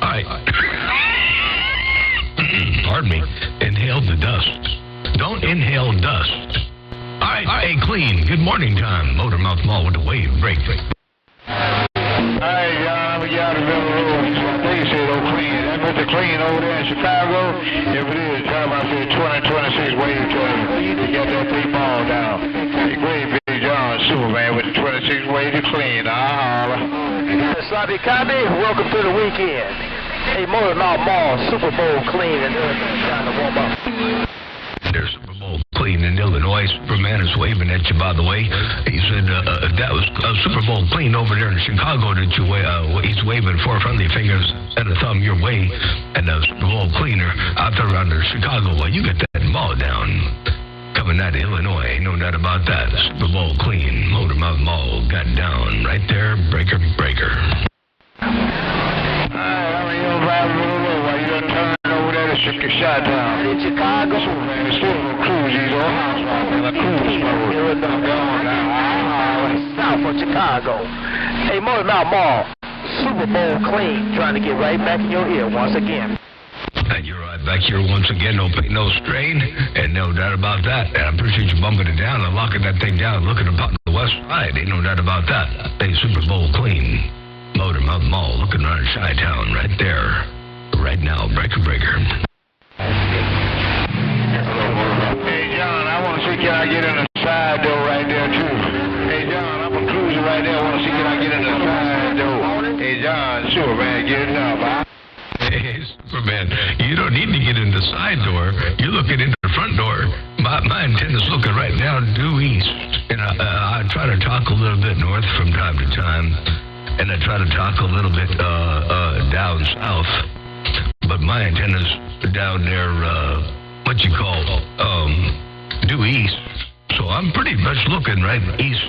right. Pardon me. Inhale the dust. Don't inhale dust. All right, hey, clean. Good morning time. Motormouth Mall with the wave break. Hey, John, we got a River Road. They said, oh, clean. That Mr. Clean over there in Chicago? If it is, tell him I said 2026 wave trailer. You got that 3 ball down. Hey, great Big John, Superman with the 26 wave to clean. Sloppy Copy, welcome to the weekend. Hey, Motormouth Mall, Super Bowl clean and trying to warm up. There's Super Bowl clean in Illinois. Superman is waving at you, by the way. He said that was Super Bowl clean over there in Chicago that he's waving 4 friendly fingers and a thumb your way. And Super Bowl cleaner out there around Chicago. Well, you get that ball down. Coming out of Illinois, ain't no doubt about that. Super Bowl clean. Motormouth Mall got down right there. Breaker. Shot down in Chicago. Man, it's still a cruise. He's on house right now. Cruise mode. South of Chicago. Hey, Motormouth Mall, Super Bowl clean. Trying to get right back in your ear once again. And you're right back here once again. No strain, and no doubt about that. And I appreciate you bumping it down and locking that thing down, looking about the west side. Ain't no doubt about that. Hey, Super Bowl clean. Motormouth Mall, looking around Chi-Town right there. Right now, breaker. Hey, John, I want to see can I get in the side door right there, too. Hey, John, I'm a cruiser right there. I want to see can I get in the side door. Hey, John, Superman, get it up, huh? Hey, Superman, you don't need to get in the side door. You're looking into the front door. My antenna's looking right now due east. And I try to talk a little bit north from time to time. And I try to talk a little bit down south. But my antenna's down there, what you call, due east. So I'm pretty much looking right east.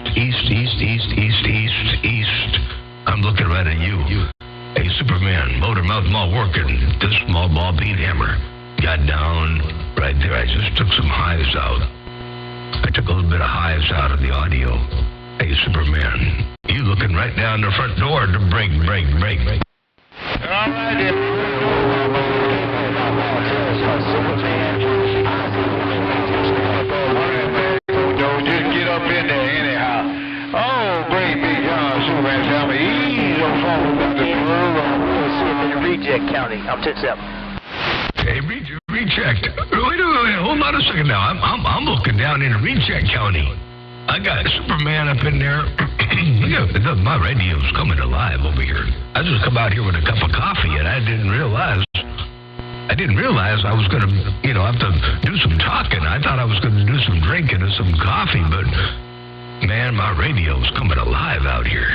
I'm looking right at you. Hey, Superman, Motormouth Mall working. This small ball bean hammer got down right there. I just took some highs out. I took a little bit of highs out of the audio. Hey, Superman, you looking right down the front door to break. All right, then. Don't just get up in there anyhow. Oh, great Big John, Superman, tell me. Ease on phone about the Reject County, I'm 10-7. Hey, rechecked. Wait, hold on a second now. I'm looking down in Reject County. I got Superman up in there. My radio's coming alive over here. I just come out here with a cup of coffee, and I didn't realize I was going to, have to do some talking. I thought I was going to do some drinking and some coffee, but, man, my radio's coming alive out here.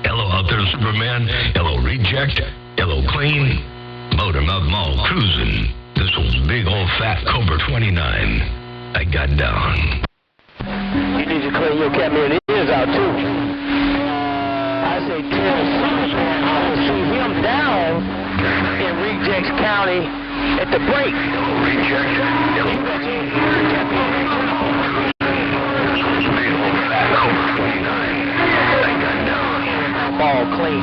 Hello out there, Superman. Hello, Reject. Hello, Clean. Motormouth Mall cruising. This was big old fat Cobra 29. I got down. You need to clean your camera ears out, too. I say, tell Superman I will see him down in Rejects County at the break. Reject. Mall clean.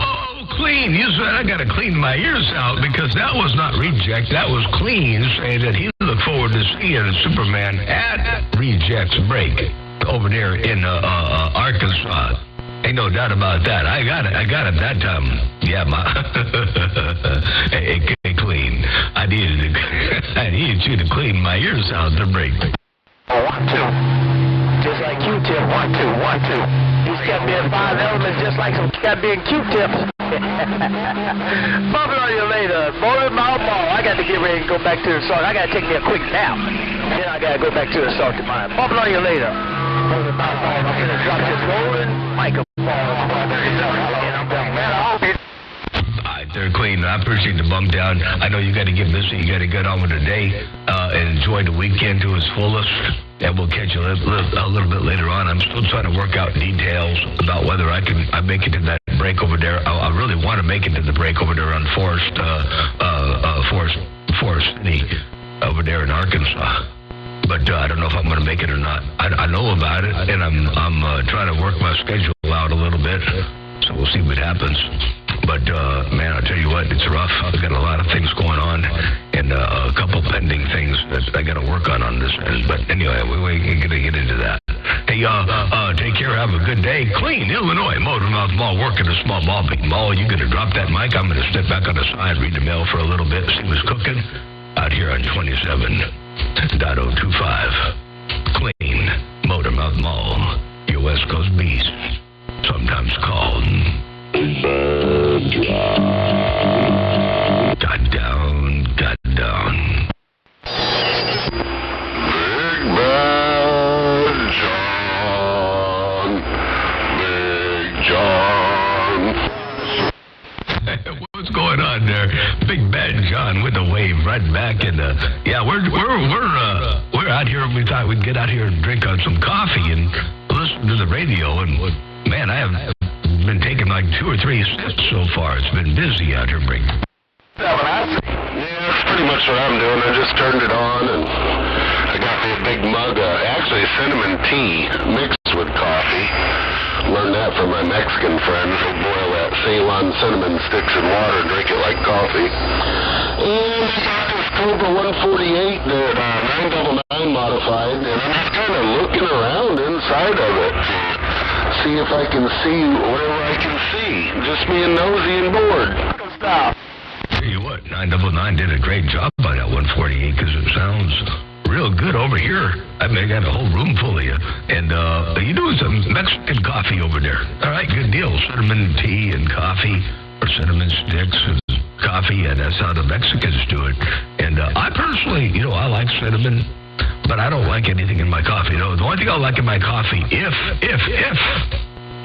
Oh, Clean. You said I got to clean my ears out because that was not Reject. That was Clean saying that he looked forward to seeing Superman at Rejects break over there in Arkansas. Ain't no doubt about that. I got it that time. Yeah, hey, Clean. I needed you to clean my ears out to break. 1, 2. Just like Q-tip. 1, 2, 1, 2. These kept being 5 elements just like some kept being Q-tips. Bumping on you later. Motormouth Mall. I got to get ready and go back to the song. I got to take me a quick nap. Then I got to go back to the song tomorrow. Bumping on you later. Motormouth Mall. I'm going to drop this rolling microphone. And I'm back. Man, I hope you... They're Clean. I appreciate the bump down. I know you got to get busy. You got to get on with the day and enjoy the weekend to its fullest. And we'll catch you a little bit later on. I'm still trying to work out details about whether I make it to that break over there. I really want to make it to the break over there on Forest City over there in Arkansas. But I don't know if I'm going to make it or not. I know about it, and I'm trying to work my schedule out a little bit. So we'll see what happens. But, man, I'll tell you what, it's rough. I've got a lot of things going on and a couple pending things that I got to work on this end. But anyway, we're going to get into that. Hey, take care. Have a good day. Clean, Illinois, Motormouth Mall, working a small ball big mall. You going to drop that mic? I'm going to step back on the side, read the mail for a little bit, see what's cooking out here on 27.025. Clean, Motormouth Mall, your West Coast beast, sometimes called Got down. Big Bad John. What's going on there? Big Bad John with the wave right back in the. Yeah, we're out here. We thought we'd get out here and drink on some coffee and listen to the radio. And man, I have been taking like 2 or 3 sips so far. It's been busy out here, Brig. Yeah, that's pretty much what I'm doing. I just turned it on and I got me a big mug of actually cinnamon tea mixed with coffee. Learned that from my Mexican friends. They boil that Ceylon cinnamon sticks in water and drink it like coffee. And I got this Cobra 148 that 999 modified, and I'm just kind of looking around inside of it. See if I can see whatever I can see. Just being nosy and bored. Stop. Tell you what, 999 did a great job on that 148 because it sounds real good over here. I mean, I got a whole room full of you. And you doing some Mexican coffee over there. All right, good deal. Cinnamon tea and coffee, or cinnamon sticks and coffee, and that's how the Mexicans do it. And I personally, I like cinnamon, but I don't like anything in my coffee. The only thing I like in my coffee, if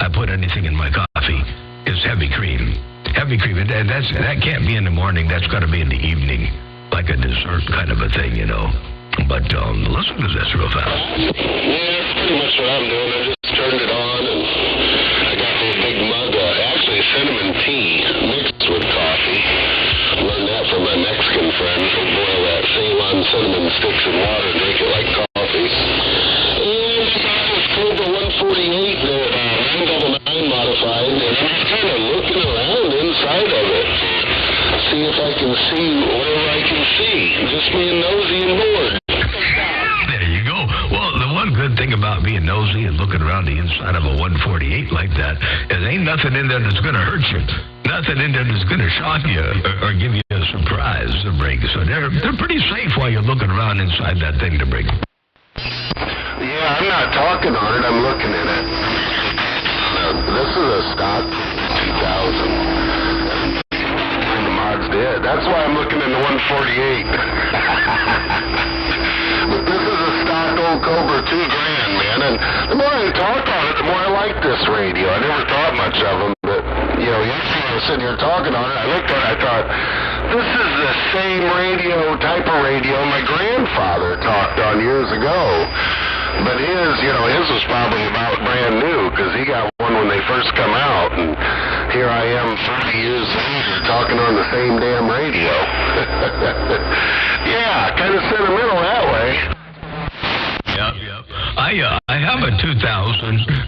I put anything in my coffee, is heavy cream. Heavy cream, and that can't be in the morning. That's got to be in the evening, like a dessert kind of a thing, But listen to this real fast. Yeah, that's pretty much what I'm doing. I just turned it on, and I got me a big mug of actually cinnamon tea mixed with coffee. Learned that from my Mexican friends. They boil that Ceylon cinnamon sticks in water and drink it like coffee. And I got this Cobra 148 that 999 modified, and I'm just kind of looking around inside of it. See if I can see whatever I can see. Just being nosy and bored. There you go. Well, the one good thing about being nosy and looking around the inside of a 148 like that is ain't nothing in there that's going to hurt you. Nothing in there that's going to shock you or give you a surprise to break. So they're pretty safe while you're looking around inside that thing to break. Yeah, I'm not talking on it. I'm looking in it. This is a stock 2000. The mod's dead. That's why I'm looking in the 148. But this is a stock old Cobra $2,000, man. And the more I talk on it, the more I like this radio. I never thought much of them, but yesterday I was sitting here talking on it. I looked at it. I thought, this is the same type of radio my grandfather talked on years ago. But his was probably about brand new because he got one when they first come out, and here I am 30 years later talking on the same damn radio. Yeah, kind of sentimental that way. Yep. I have a 2000,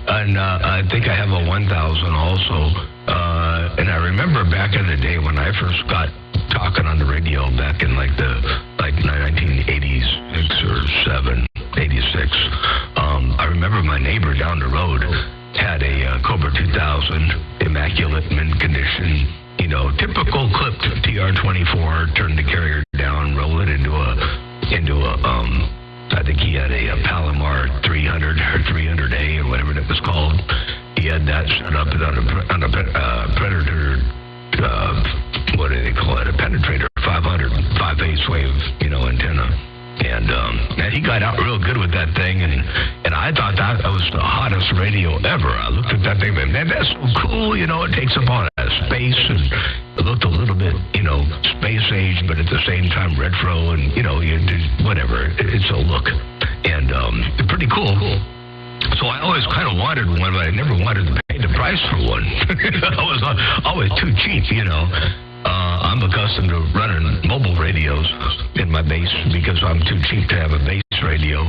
and I think I have a 1000 also. And I remember back in the day when I first got talking on the radio back in like 1986 or 86. I remember my neighbor down the road had a Cobra 2000, immaculate mint condition, typical clipped TR-24, turn the carrier down, roll it into a I think he had a Palomar 300 or 300A or whatever it was called. He had that set up on a Predator, what do they call it? A Penetrator 500, 5-phase wave, antenna. And he got out real good with that thing, and I thought that was the hottest radio ever. I looked at that thing, man, that's so cool, it takes up all that space, and it looked a little bit, space age, but at the same time retro, and, whatever, it's a look. And pretty cool. So I always kind of wanted one, but I never wanted to pay the price for one. I was always too cheap, I'm accustomed to running mobile radios in my base because I'm too cheap to have a base radio.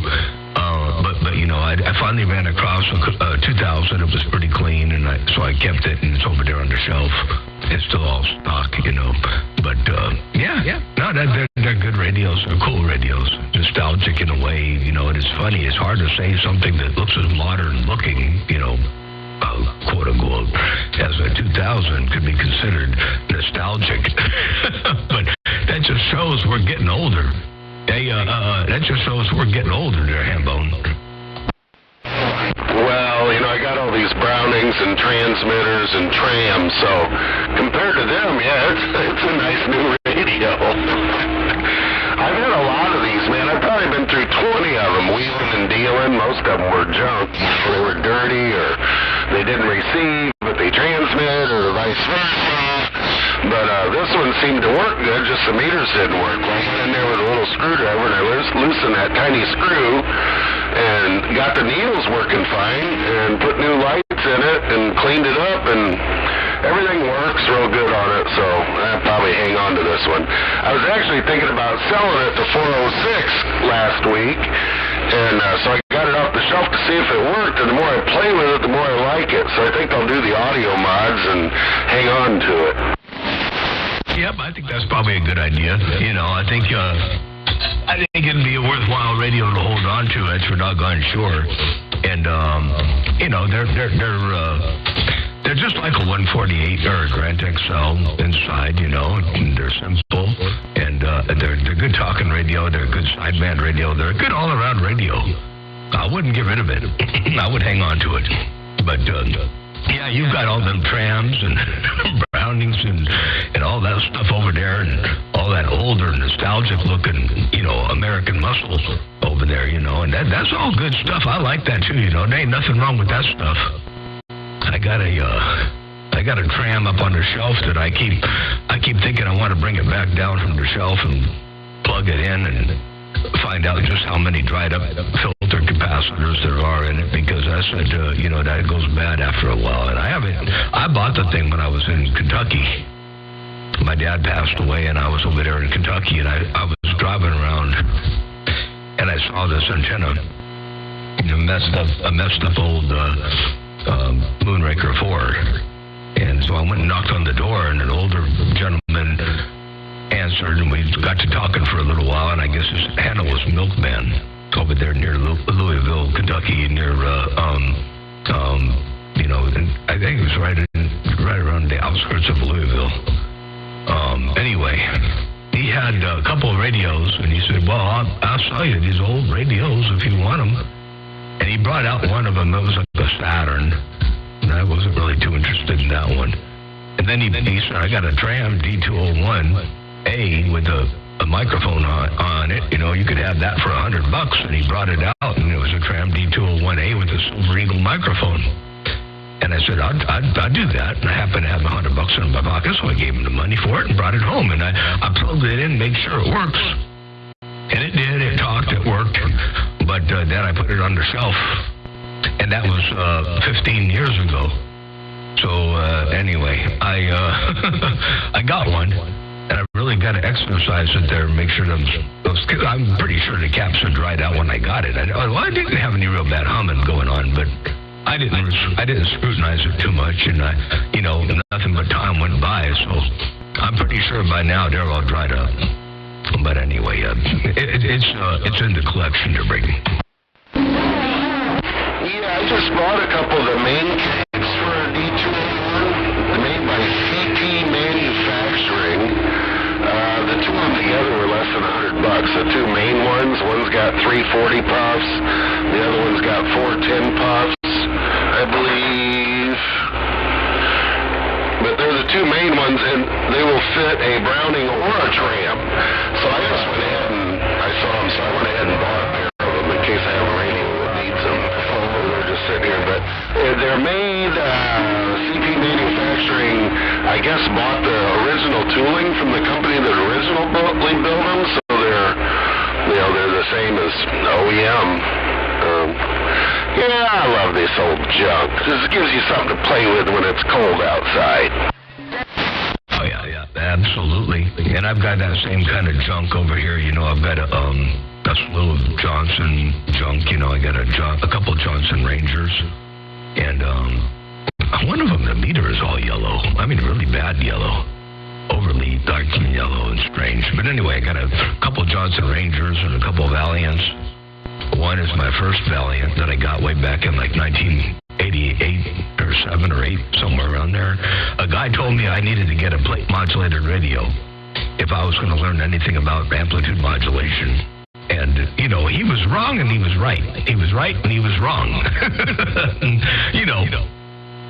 But you know, I finally ran across a 2000. It was pretty clean, and so I kept it, and it's over there on the shelf. It's still all stock, you know. But yeah. No, they're good radios. They're cool radios. Nostalgic in a way, you know. And it's funny. It's hard to say something that looks as modern looking, you know, quote unquote, as a 2000 could be considered nostalgic. But that just shows we're getting older. Hey, that just shows we're getting older there, Hambone. Well, you know, I got all these Brownings and transmitters and trams, so compared to them, yeah, it's a nice new radio. I've had a lot of these, man. I've probably been through 20 of them, wheeling and dealing. Most of them were junk. They were dirty, or they didn't receive, but they transmit, or vice versa. But this one seemed to work good, just the meters didn't work. I went in there with a little screwdriver, and I loosened that tiny screw, and got the needles working fine, and put new lights in it, and cleaned it up, and everything works real good on it, so I'll probably hang on to this one. I was actually thinking about selling it to 406 last week, and so I got it off the shelf to see if it worked, and the more I play with it, the more I like it. So I think I'll do the audio mods and hang on to it. Yep, I think that's probably a good idea. You know, I think it'd be a worthwhile radio to hold on to. That's for doggone sure. And you know, they're just like a 148 or a Grand XL inside. You know, and they're simple, and they're good talking radio. They're a good sideband radio. They're a good all around radio. I wouldn't get rid of it. I would hang on to it. But yeah, you've got all them trams and Brownings and all that stuff over there, and all that older nostalgic looking, you know, American muscles over there, you know, and that's all good stuff. I like that too, you know. There ain't nothing wrong with that stuff. I got a tram up on the shelf that I keep thinking I want to bring it back down from the shelf and plug it in and find out just how many dried up filter capacitors there are in it, because I said, you know, that goes bad after a while. And I bought the thing when I was in Kentucky. My dad passed away, and I was over there in Kentucky, and I was driving around, and I saw this antenna, a messed up old Moonraker 4. And so I went and knocked on the door, and an older gentleman answered, and we got to talking for a little while, and I guess his handle was Milkman, over there near Louisville, Kentucky, near, you know, and I think it was right around the outskirts of Louisville. Anyway, he had a couple of radios, and he said, well, I'll sell you these old radios if you want them. And he brought out one of them. It was like a Saturn, and I wasn't really too interested in that one. And then he said, I got a Tram D201A with a microphone on it. You know, you could have that for $100. And he brought it out, and it was a Tram D201A with a Silver Eagle microphone. And I said, I'd do that. And I happened to have $100 in my pocket, so I gave him the money for it and brought it home. And I plugged it in, make sure it works. And it did. It talked. It worked. But then I put it on the shelf. And that was 15 years ago. So anyway, I got one. And I really got to exercise it there and make sure those I'm pretty sure the caps are dried out when I got it. I didn't have any real bad humming going on, but I didn't scrutinize it too much, and you know, nothing but time went by, so I'm pretty sure by now they're all dried up. But anyway, it's in the collection to bring. Yeah, I just bought a couple of the main tanks for a D201, made by CP Manufacturing. The two of them together were less than $100. The two main one's got 340 puffs, the other one's got 410 puffs, I believe. But they're the two main ones, and they will fit a Browning or a Tram. So I just went ahead and I saw them, so I went ahead and bought a pair of them in case I have a radio that needs them. They're just sitting here, but they're made, CP Manufacturing, I guess, bought the original tooling from the company that originally built them, so they're the same as OEM. Yeah, I love this old junk. This gives you something to play with when it's cold outside. Oh, yeah, absolutely. And I've got that same kind of junk over here. You know, I've got a a slew of Johnson junk. I got a couple Johnson Rangers, and one of them, the meter is all yellow. I mean, really bad yellow. Overly dark and yellow and strange. But anyway, I got a couple Johnson Rangers and a couple Valiants. One is my first Valiant that I got way back in like 1988 or 7 or 8, somewhere around there. A guy told me I needed to get a plate modulated radio if I was going to learn anything about amplitude modulation. And, he was wrong and he was right. He was right and he was wrong.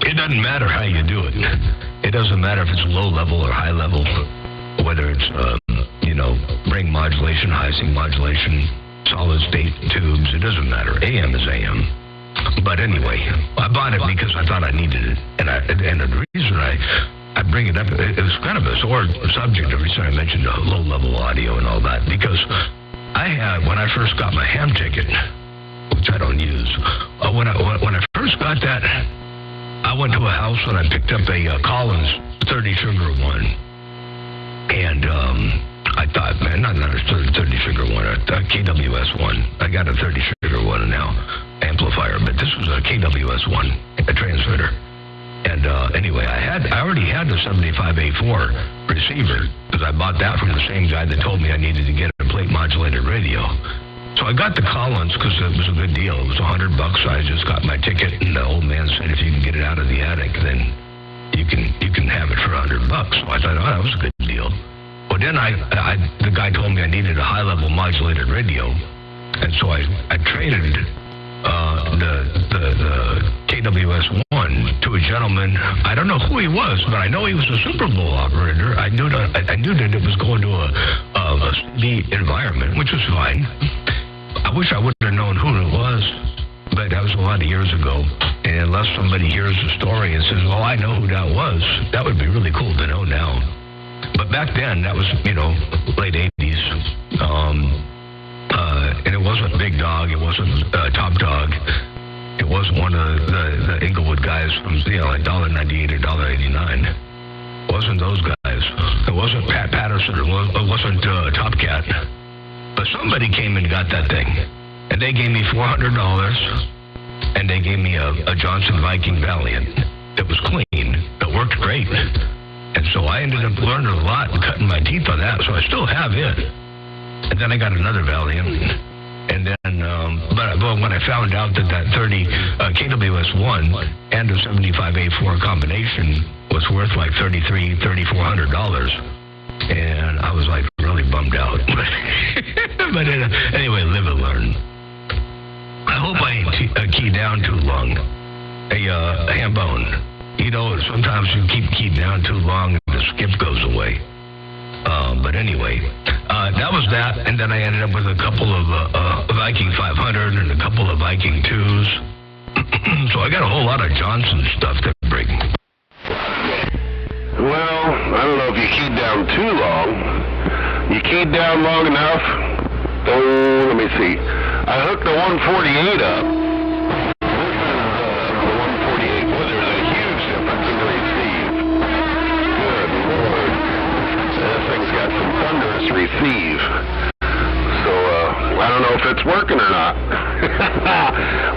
It doesn't matter how you do it. It doesn't matter if it's low level or high level, whether it's, ring modulation, high sync modulation, solid state tubes. It doesn't matter. AM is AM. But anyway, I bought it because I thought I needed it. And the reason I bring it up, it was kind of a sore subject the reason I mentioned low level audio and all that, because I had, when I first got my ham ticket, which I don't use, when I first got that, I went to a house and I picked up a Collins 30 sugar one. And I thought, man, not a 30 sugar one, a KWS one. I got a 30 sugar one now, amplifier, but this was a KWS one, a transmitter. And anyway, I already had the 75A4 receiver because I bought that from the same guy that told me I needed to get a plate modulated radio. So I got the Collins because it was a good deal. It was $100. I just got my ticket, and the old man said if you can get it out of the attic, then you can have it for $100. So I thought, that was a good deal. Well, then the guy told me I needed a high level modulated radio, and so I traded the KWS-1 to a gentleman. I don't know who he was, but I know he was a Super Bowl operator. I knew that it was going to a CD environment, which was fine. I wish I would have known who it was, but that was a lot of years ago. And unless somebody hears the story and says, well, I know who that was, that would be really cool to know now. But back then, that was, late 80s. And it wasn't Big Dog. It wasn't Top Dog. It wasn't one of the Inglewood guys from, like $1.98 or $1.89. It wasn't those guys. It wasn't Pat Patterson. It wasn't Top Cat. But somebody came and got that thing. And they gave me $400. And they gave me a Johnson Viking Valiant that was clean. It worked great. And so I ended up learning a lot and cutting my teeth on that. So I still have it. And then I got another Valiant. And then, but when I found out that 30 KWS-1 and the 75A4 combination was worth like $3,400, and I was like really bummed out. But anyway, live and learn. I hope I ain't keyed down too long. A ham bone. Sometimes you keep keyed down too long and the skip goes away. But anyway, that was that, and then I ended up with a couple of Viking 500 and a couple of Viking 2s. So I got a whole lot of Johnson stuff to bring. Well, I don't know if you keyed down too long. You keyed down long enough. Oh, let me see. I hooked the 148 up. Receive. So, I don't know if it's working or not.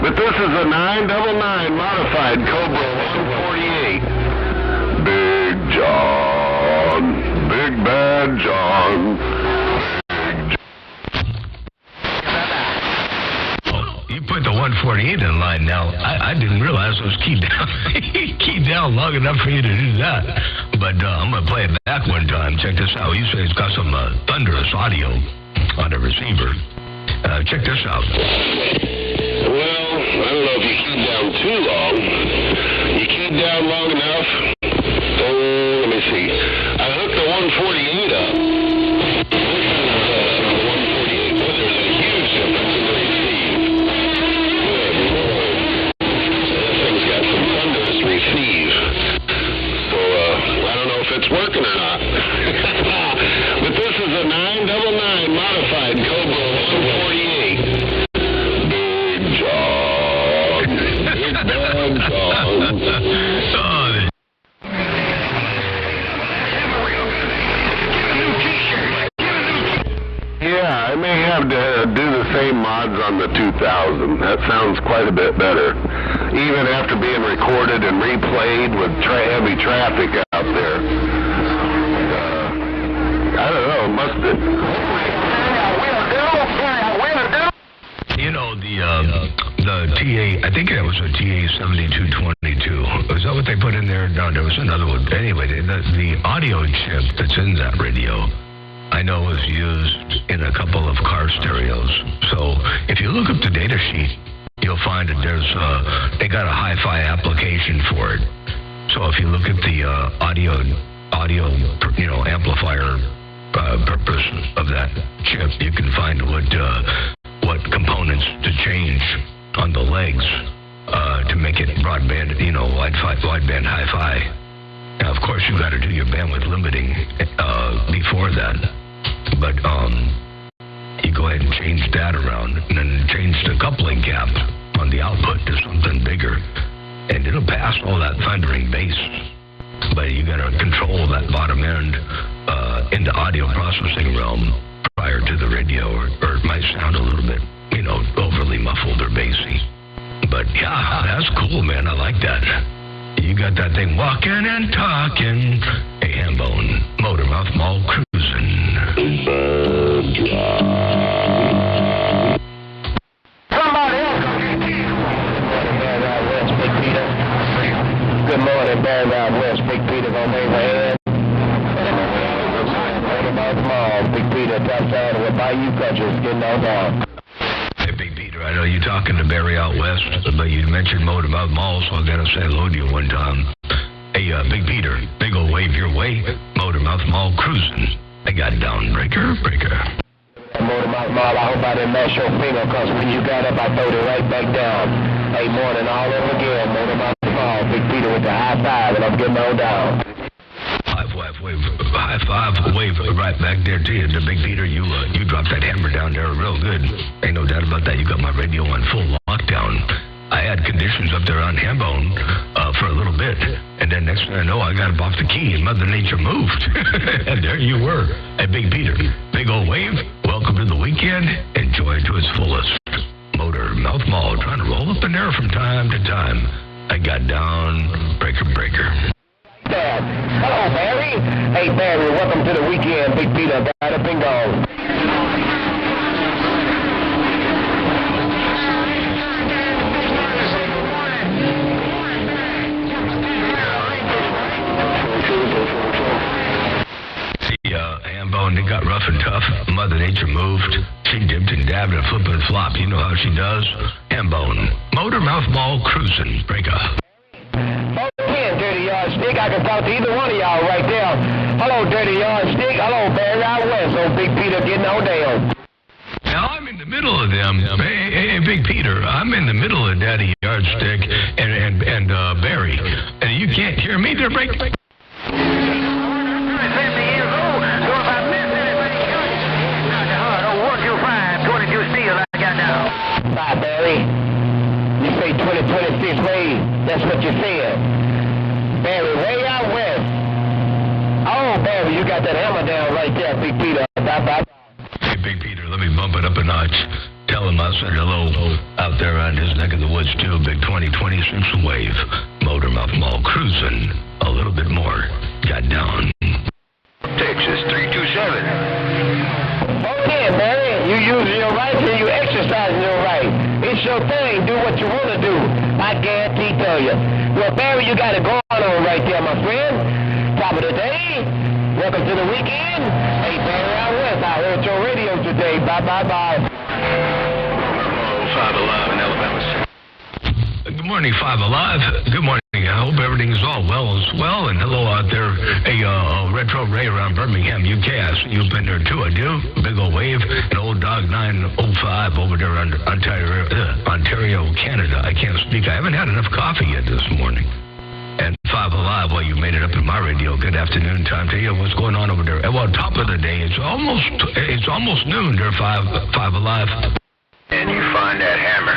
But this is a 999 modified Cobra 148. Big John. Big Bad John. You put the 148 in line now. I didn't realize it was keyed down long enough for you to do that. But I'm going to play it back one time. Check this out. You say it's got some thunderous audio on the receiver. Check this out. Well, I don't know if you keyed down too long. You keyed down long enough. Oh, let me see. I hooked the 148 up. Working or not. But this is a 999 modified Cobra 148. Big John. Big Bad John. Yeah, I may have to do the same mods on the 2000. That sounds quite a bit better. Even after being recorded and replayed with heavy traffic out there. I don't know, it must have... You know, the TA, I think it was a TA 7222. Was that what they put in there? No, there was another one. Anyway, the audio chip that's in that radio, I know was used in a couple of car stereos. So if you look up the data sheet, you'll find that they got a hi-fi application for it. So if you look at the audio, amplifier purpose of that chip, you can find what components to change on the legs to make it broadband, wideband hi-fi. Now, of course, you got to do your bandwidth limiting before that, but you go ahead and change that around, and then change the coupling gap on the output to something bigger, and it'll pass all that thundering bass. But you got to control that bottom end in the audio processing realm prior to the radio, or it might sound a little bit, overly muffled or bassy. But yeah, that's cool, man. I like that. You got that thing walking and talking. Hey, Hambone, Motormouth Mall cruising. Somebody else. Big Peter. Good morning, Barry out west. Big Peter gonna wave a hand. Motormouth Mall. Big Peter, top side of the Bayou Country, getting on down. Hey, Big Peter, I know you're talking to Barry out west, but you mentioned Motormouth Mall, so I gotta say hello to you one time. Hey, Big Peter, big ol' wave your way. Motormouth Mall cruising. I got down breaker. Motormouth Mall, I hope I didn't mash your finger, cause when you got up, I throwed it right back down. Hey, morning all over again. Motormouth Mall, Big Peter with the high five, and I'm getting on down. High five wave right back there to you. The Big Peter, you dropped that hammer down there real good. Ain't no doubt about that. You got my radio on full lockdown. I had conditions up there on Hambone for a little bit, and then next thing I know, I got off the key, and Mother Nature moved. And there you were. Hey, Big Peter, big old wave. Welcome to the weekend. Enjoy it to its fullest. Motormouth Mall, trying to roll up in there from time to time. I got down breaker. Hello, Barry. Hey, Barry, welcome to the weekend. Big Peter got up and gone. See, Hambone, it got rough and tough. Mother Nature moved. She dipped and dabbed and flipped and flopped. You know how she does. Hambone, Motormouth Mall cruising. Breaker. Dirty Yardstick. I can talk to either one of y'all right there. Hello, Dirty Yardstick. Hello, Barry out west. Old Big Peter getting on down. Now, I'm in the middle of them. Hey, Big Peter, I'm in the middle of Daddy Yardstick and Barry. And you can't hear me. They're breaking. Bye, Barry. You say 2026 wave. That's what you said. Barry, way out west. Oh, Barry, you got that hammer down right there, Big Peter. Bye. Hey, Big Peter, let me bump it up a notch. Tell him I said hello out there on his neck of the woods, too. Big 2026 wave. Motormouth Mall cruising. A little bit more. Got down. Texas 327. Okay, Barry. You using your right and you exercising your right. It's your thing. Do what you want to do. I guarantee tell you. Well, Barry, you got it going on right there, my friend. Top of the day. Welcome to the weekend. Hey, Barry out west. I heard your radio today. Bye. 5 Alive in Alabama. Good morning, 5 Alive. Good morning. I hope everything is all well as well. And hello out there. Hey, Retro Ray around Birmingham, UK. I see you've been there too. I do. Big old wave. And old dog 905 over there under Ontario, Canada. I can't speak. I haven't had enough coffee yet this morning. And 5 Alive, well, you made it up in my radio. Good afternoon time to you. What's going on over there? Well, top of the day. It's almost noon there, 5 Alive. And you find that hammer.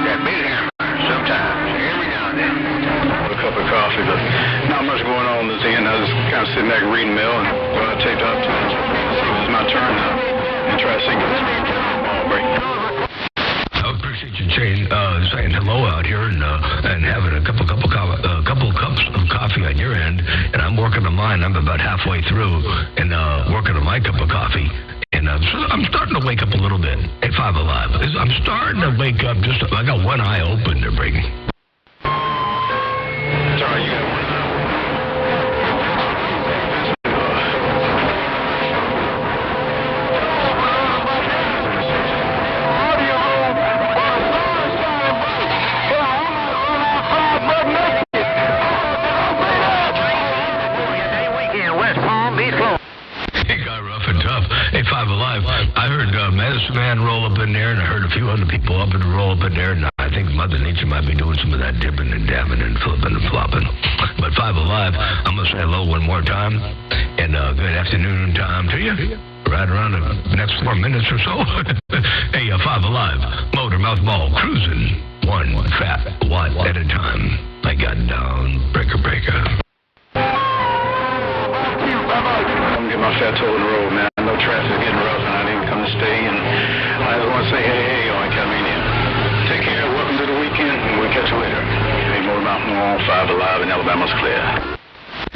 That big hammer. Sometimes. Every now and then. A cup of coffee, but not much going on this end. I was kind of sitting back reading mail, and I taped up to it. See if it's my turn now. And try to see if it's break. I appreciate you saying hello out here and having a couple cups of coffee on your end, and I'm working on mine. I'm about halfway through and working on my cup of coffee, and I'm starting to wake up a little bit at 5 Alive. I'm starting to wake up. I got one eye open to bring. Sorry, you got one. Hey, 5 Alive, I heard Medicine Man roll up in there, and I heard a few other people up and roll up in there, and I think Mother Nature might be doing some of that dipping and dabbing and flipping and flopping. But 5 Alive, I'm going to say hello one more time, and good afternoon time to you. Right around the next 4 minutes or so. Hey, 5 Alive, Motor Mouth Ball, cruising one fat watt at a time. I got down, breaker. I'm getting my fat toe in the road, man. I know traffic's getting rough, and I didn't come to stay. And I just want to say, hey, on Calmania. Take care. Welcome to the weekend, and we'll catch you later. Hey, Motor Mountain on 5 Alive, and Alabama's clear.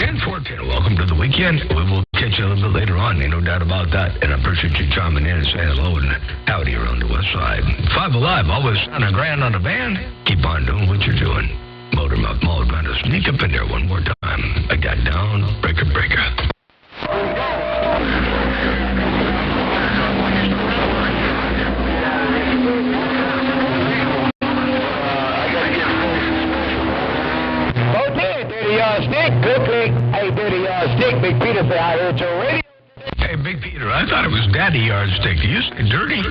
And 410, welcome to the weekend. We will catch you a little bit later on, ain't no doubt about that. And I appreciate you chiming in and saying hello and howdy around the west side. 5 Alive, always sounding grand on the band. Keep on doing what you're doing. Motor Mouth Mall, trying to sneak up in there one more time. I got down, breaker. Stick, good. Hey, Dirty Stick, Big Peter say I heard your radio. Hey, Big Peter, I thought it was Daddy Yardstick. Did you say Dirty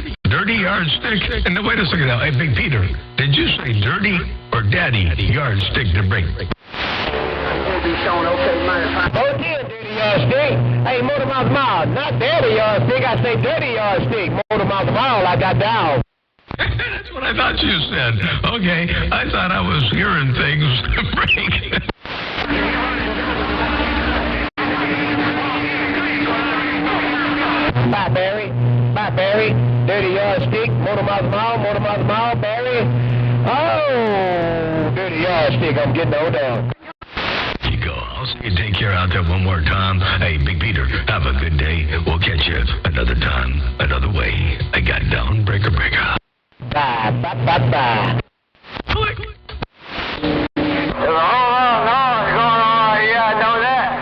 Yardstick? And then wait a second now. Hey, Big Peter, did you say Dirty or Daddy Yardstick to break? Both here, Dirty Stick. Hey, Motor Mouth Mall, not Daddy Yardstick. I say Dirty Yardstick. Motor Mouth Mall, I got down. That's what I thought you said. Okay, I thought I was hearing things break. Bye, Barry. Dirty Yardstick, Motor Mouth Mall, Barry. Oh, Dirty Yardstick, I'm getting no down. You go. I'll see you take care out there one more time. Hey, Big Peter, have a good day. We'll catch you another time, another way. I got down, breaker. Bye. Click. There's a whole lot of noise going on here, I know that.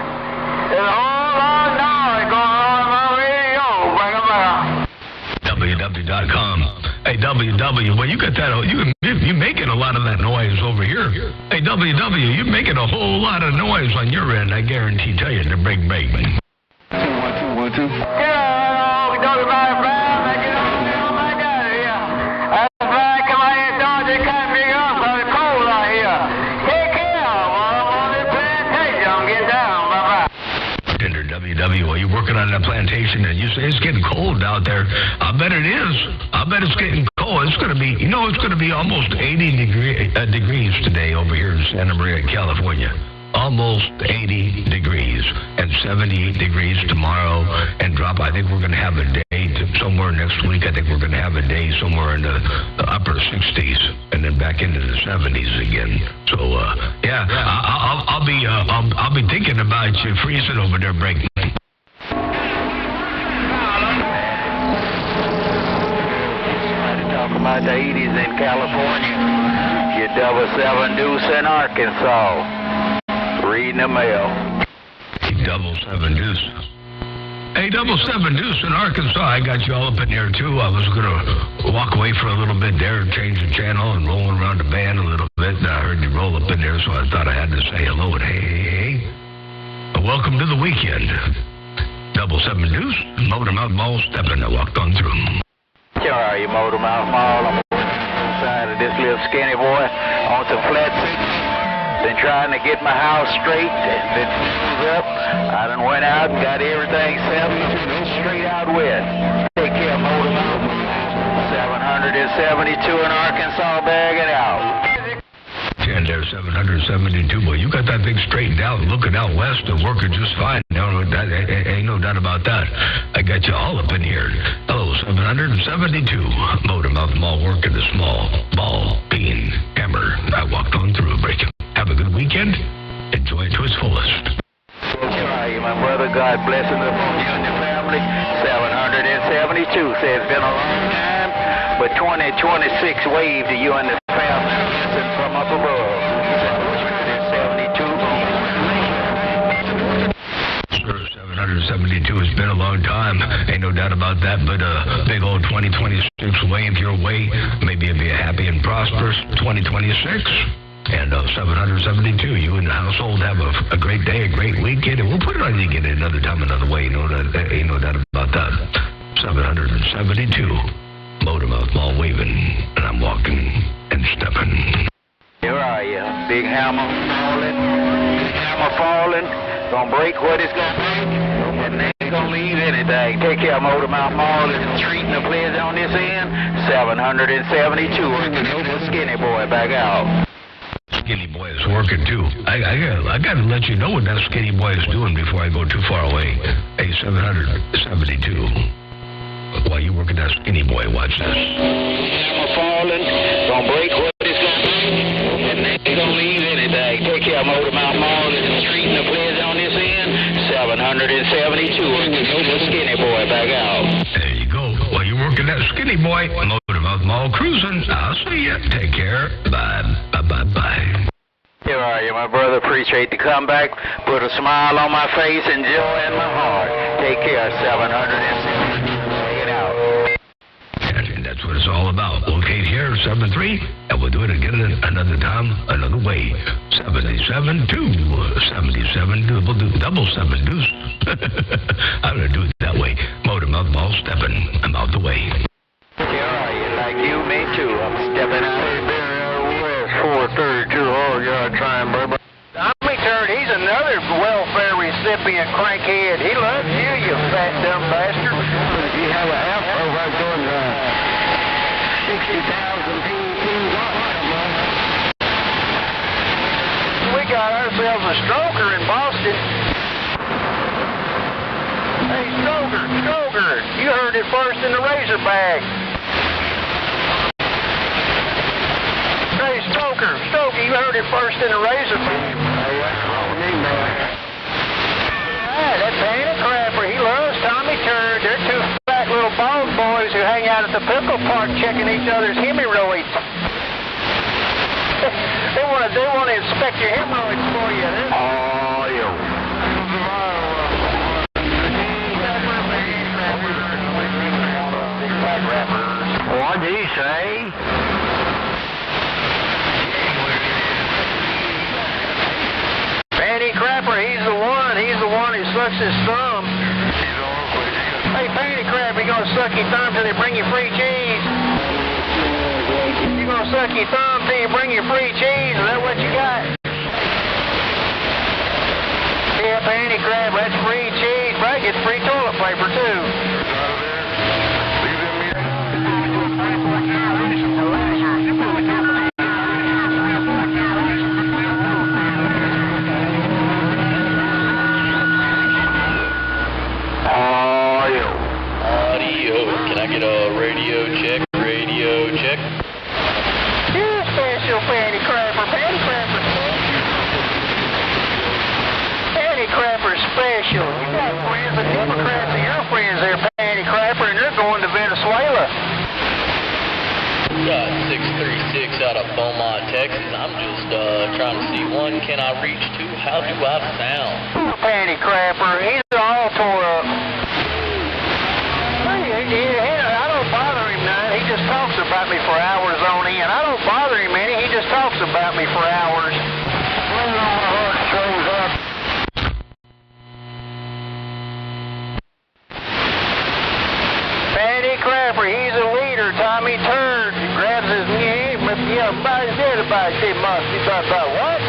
There's a whole lot of noise going on my radio. Bring them out. www.com. Hey, WW, well, you got that, you're making a lot of that noise over here. Hey, WW, you're making a whole lot of noise on your end, I guarantee tell you, to break. 1, 2, 1, 2. Yeah, we talking about it, man. Make it on there. Oh, my God, yeah. That's right. Come out here, Dodge. They can't figure out how it's cold out here. Take care. While I'm on this plantation, I'm getting down. Bye-bye. Tender WW, well, you're working on that plantation, and you say it's getting cold out there. I bet it is. I bet it's getting cold. It's going to be, it's going to be almost 80 degrees today over here in Santa Maria, California. Almost 80 degrees and 78 degrees tomorrow and drop. I think we're going to have a day somewhere next week. I think we're going to have a day somewhere in the upper 60s and then back into the 70s again. So, yeah, I'll be thinking about you freezing over there, breaking. Talk about the 80s in California. Your 7 Deuce in Arkansas. Reading the mail. 7 Deuce. Hey, 7 Deuce in Arkansas. I got you all up in there, too. I was going to walk away for a little bit there, change the channel, and rolling around the band a little bit. And I heard you roll up in there, so I thought I had to say hello and hey. Welcome to the weekend. 7 Deuce, Motor Mouth Mall, stepping. I walked on through. Sure are you, Motor Mouth Mall? I'm on the side of this little skinny boy on some flat seats. Been trying to get my house straight and been up. I done went out and got everything set straight out with. Take care, Motor Mouth. 772 in Arkansas, bagging out. And there's 772. Well, you got that thing straightened out, looking out west and working just fine. Ain't no doubt doubt about that. I got you all up in here. Hello, 772. Motormouth Mall working the small ball, bean, hammer. I walked on through a break. Have a good weekend. Enjoy it to its fullest. My brother, God blessing upon you and your family. 772 says it's been a long time, but 2026 wave to you and the family. Blessing from up above. 772 has been a long time. Ain't no doubt about that, but a big old 2026 wave your way. Maybe it'll be a happy and prosperous 2026. And 772, you and the household have a great day, a great weekend, and we'll put it on you again another time, another way. Ain't no doubt about that. 772, Motormouth Mall waving, and I'm walking and stepping. Here are you, big hammer falling, gonna break what it's gonna break, and they ain't gonna leave anything. Take care of Motormouth Mall and treating the players on this end. 772, working over Skinny Boy back out. Skinny Boy is working too. I got to let you know what that Skinny Boy is doing before I go too far away. Hey, 772. While you working that Skinny Boy, watch this. Hammer falling, gonna break what it's gonna break, and they ain't gonna leave anything. Take care of Motormouth Mall and treating the players on this end. 772, working over Skinny Boy back out. There you go. While you working that Skinny Boy, Motormouth Mall cruising. I'll see you. Take care. Bye. Bye. Here are you, my brother. Appreciate the comeback. Put a smile on my face and joy in my heart. Take care. 772. Take it out. And that's what it's all about. Locate here, 73, and we'll do it again another time, another way. 77, 77, we'll do double 7 deuce. I'm going to do it that way. Motormouth Mall stepping. I'm out the way. Here are you, like you, me too. I'm stepping out. Hey, Barry, West 432, oh, you're trying, baby. Tommy Turd, he's another welfare recipient crankhead. He loves you, you fat dumb bastard. You have a afro right doing 60,000 PEPs on it. We got ourselves a stroker in Boston. Hey, Stroker, you heard it first in the Razorback. Hey, Stroker, you heard it first in the Razorback. That's Andy Crapper. He loves Tommy Turd. They're two fat little bald boys who hang out at the pickle park checking each other's hemorrhoids. They want to inspect your hemorrhoids for you. Oh, yeah. What did he say? Andy Crapper, he's the one who sucks his thumb. Hey, Panty Crapper, you gonna suck your thumb till they bring you free cheese? You gonna suck your thumb till you bring you free cheese? Is that what you got? Yeah, Panty Crapper, that's free cheese. But I get free toilet paper too. Can I get a radio check? You're special, Panty Crapper. Panty Crapper special. You got friends, the Democrats are your friends there, Panty Crapper, and they're going to Venezuela. 636 out of Beaumont, Texas. I'm just trying to see, one, can I reach? Two, how do I sound? Panty Crapper, he's all tore up. I don't bother him none. He just talks about me for hours on end. I don't bother him any. He just talks about me for hours. Panty Crapper, he's a leader. Tommy Turd grabs his knee. Everybody say must. He talks about what?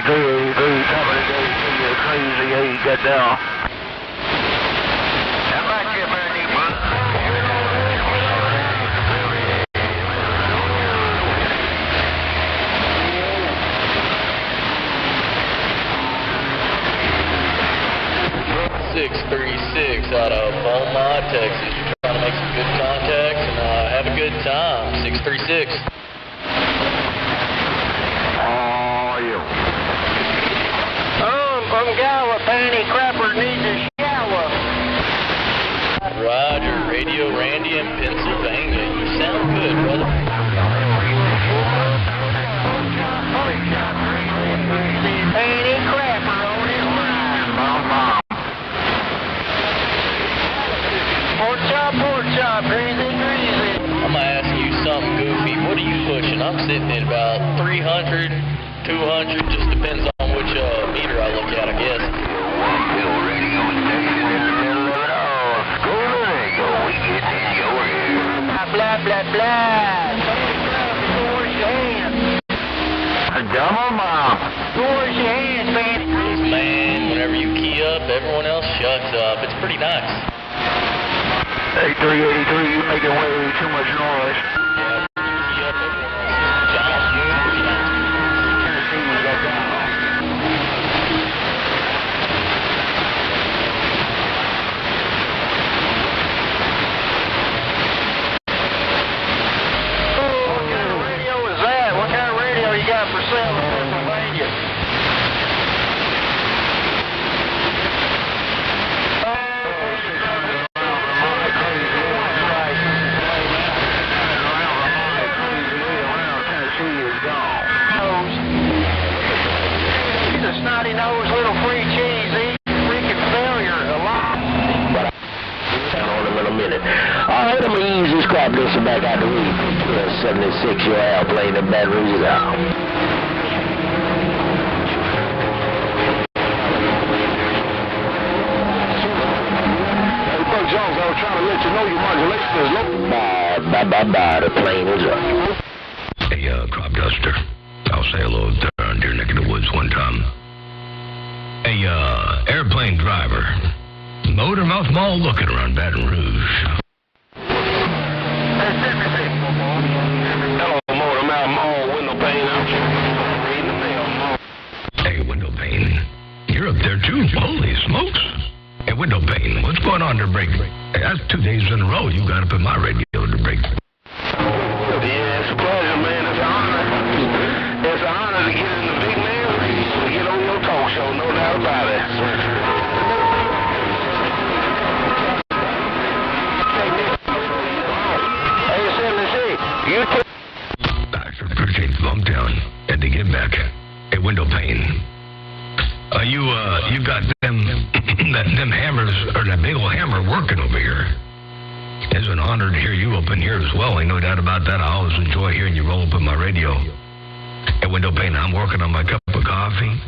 top of the day, crazy, yeah, you got down. How about you, Bernie, man? 636 out of Beaumont, Texas. You're trying to make some good contacts and have a good time. 636. Oh, you. From Gallup, Penny Crapper needs a shower. Roger, Radio Randy in Pennsylvania. You sound good, brother. Penny Crapper on his mind. Pork chop, greasy. I'm going to ask you something goofy. What are you pushing? I'm sitting at about 300, 200, just depends on which meter I look at, I guess. Blah, blah, blah. Where's your hands? Double mom. Where's your hands, man? Man, whenever you key up, everyone else shuts up. It's pretty nice. 8383, you making way too much noise. Yeah, when you key up, everyone else jumps. Pretty nice. Tennessee, you got down. What kind of radio is that? What kind of radio you got for sale in Pennsylvania? Snotty-nosed little free cheese, he's freaking failure a lot. But I'll on him in a minute. All right, I'm going to ease this crap listen back out the week. 76, your airplane in Baton Rouge is out. Hey, Buck Jones, I was trying to let you know your modulation is low. Bye, the plane is up. Hey, Crop Duster. I'll say hello down your neck of the woods one time. Hey, airplane driver. Motormouth Mall looking around Baton Rouge. Hello, Motormouth Mall, window pane. I'm reading the mail. Hey, window pane. You're up there too. Holy smokes. Hey, window pane. What's going on to break? Hey, that's 2 days in a row you got up in my radio to break. Yeah, it's a pleasure, man. It's an honor. It's an honor to get in the big man radio, to get on your talk show, no doubt about it. Hey, Senator, you took... I sure appreciate the bump down. Had to get back. Hey, window pane. You got them them hammers, or that big old hammer working over here. It's an honor to hear you up in here as well. Ain't no doubt about that. I always enjoy hearing you roll up on my radio. Hey, window pane, I'm working on my cup of coffee.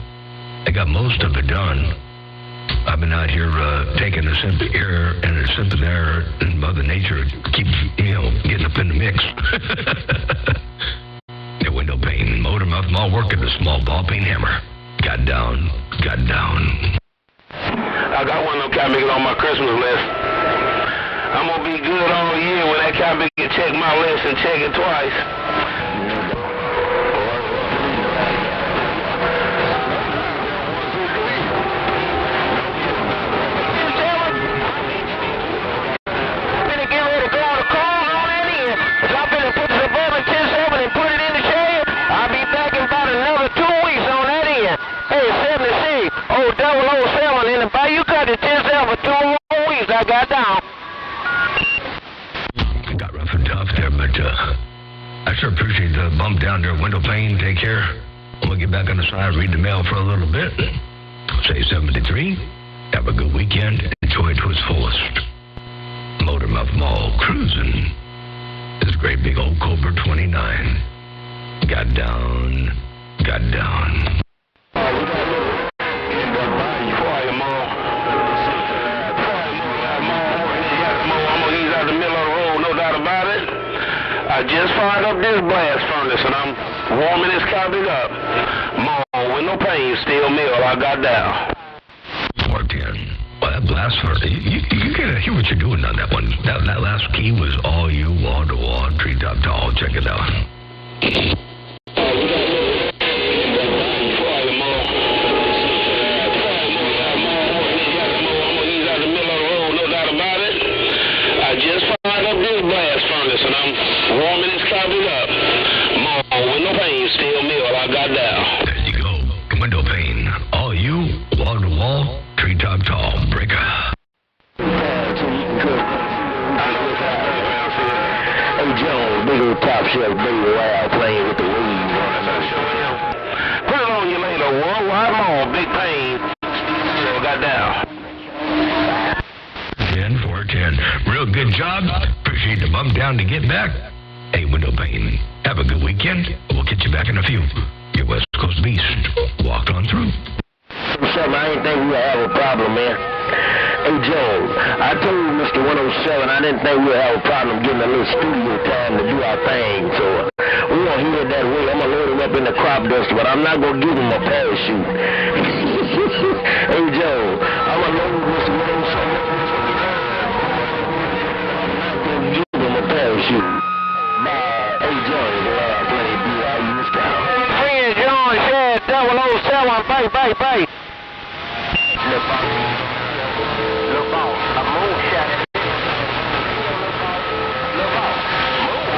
I got most of it done. I've been out here taking a sip of air and a sip of air, and Mother Nature keeps, getting up in the mix. Hey, window pane, Motormouth Mall working the small ball peen hammer. Got down. I got one of them comics on my Christmas list. I'm going to be good all year when that comic can check my list and check it twice. Oh, 007 in the bayou cut it 10-7 for 2 more weeks. I got down. Got rough and tough there, but I sure appreciate the bump down there, window pane. Take care. I'm gonna get back on the side, read the mail for a little bit. Say 73. Have a good weekend. Enjoy it to its fullest. Motormouth Mall cruising. This great big old Cobra 29. Got down. I just fired up this blast furnace and I'm warming this coffee up. More with no pain, still mill, I got down. 410. Well, that blast for you gotta hear what you're doing on that one. That last key was all you, wall to wall, treetop tall. Check it out. I just fired up this blast furnace and I'm warming this coffee up. More with no pain, still mill, I got down. There you go. Window pane. All you, wall to wall, treetop tall. Breaker. Hey, Jones, big old top shelf, baby, wild playing with the weeds. Put it on you later, worldwide mall, big pain. So got down. 410. Real good job. Appreciate the bump down to get back. Hey, window pane. Have a good weekend. We'll get you back in a few. Your West Coast Beast. Walk on through. Something I didn't think we would have a problem, man. Hey, Jones, I told Mr. 107 I didn't think we would have a problem getting a little studio time to do our thing, so we won't hear it that way. I'm going to load him up in the crop duster, but I'm not going to give him a parachute. Hey, Jones, I'm going to load Mr. 107 up. Give him a parachute. Bye. Hey, Jones, I play BYU this time. Friend John Shad 007, bye. Look out, a moonshot. Look out, move.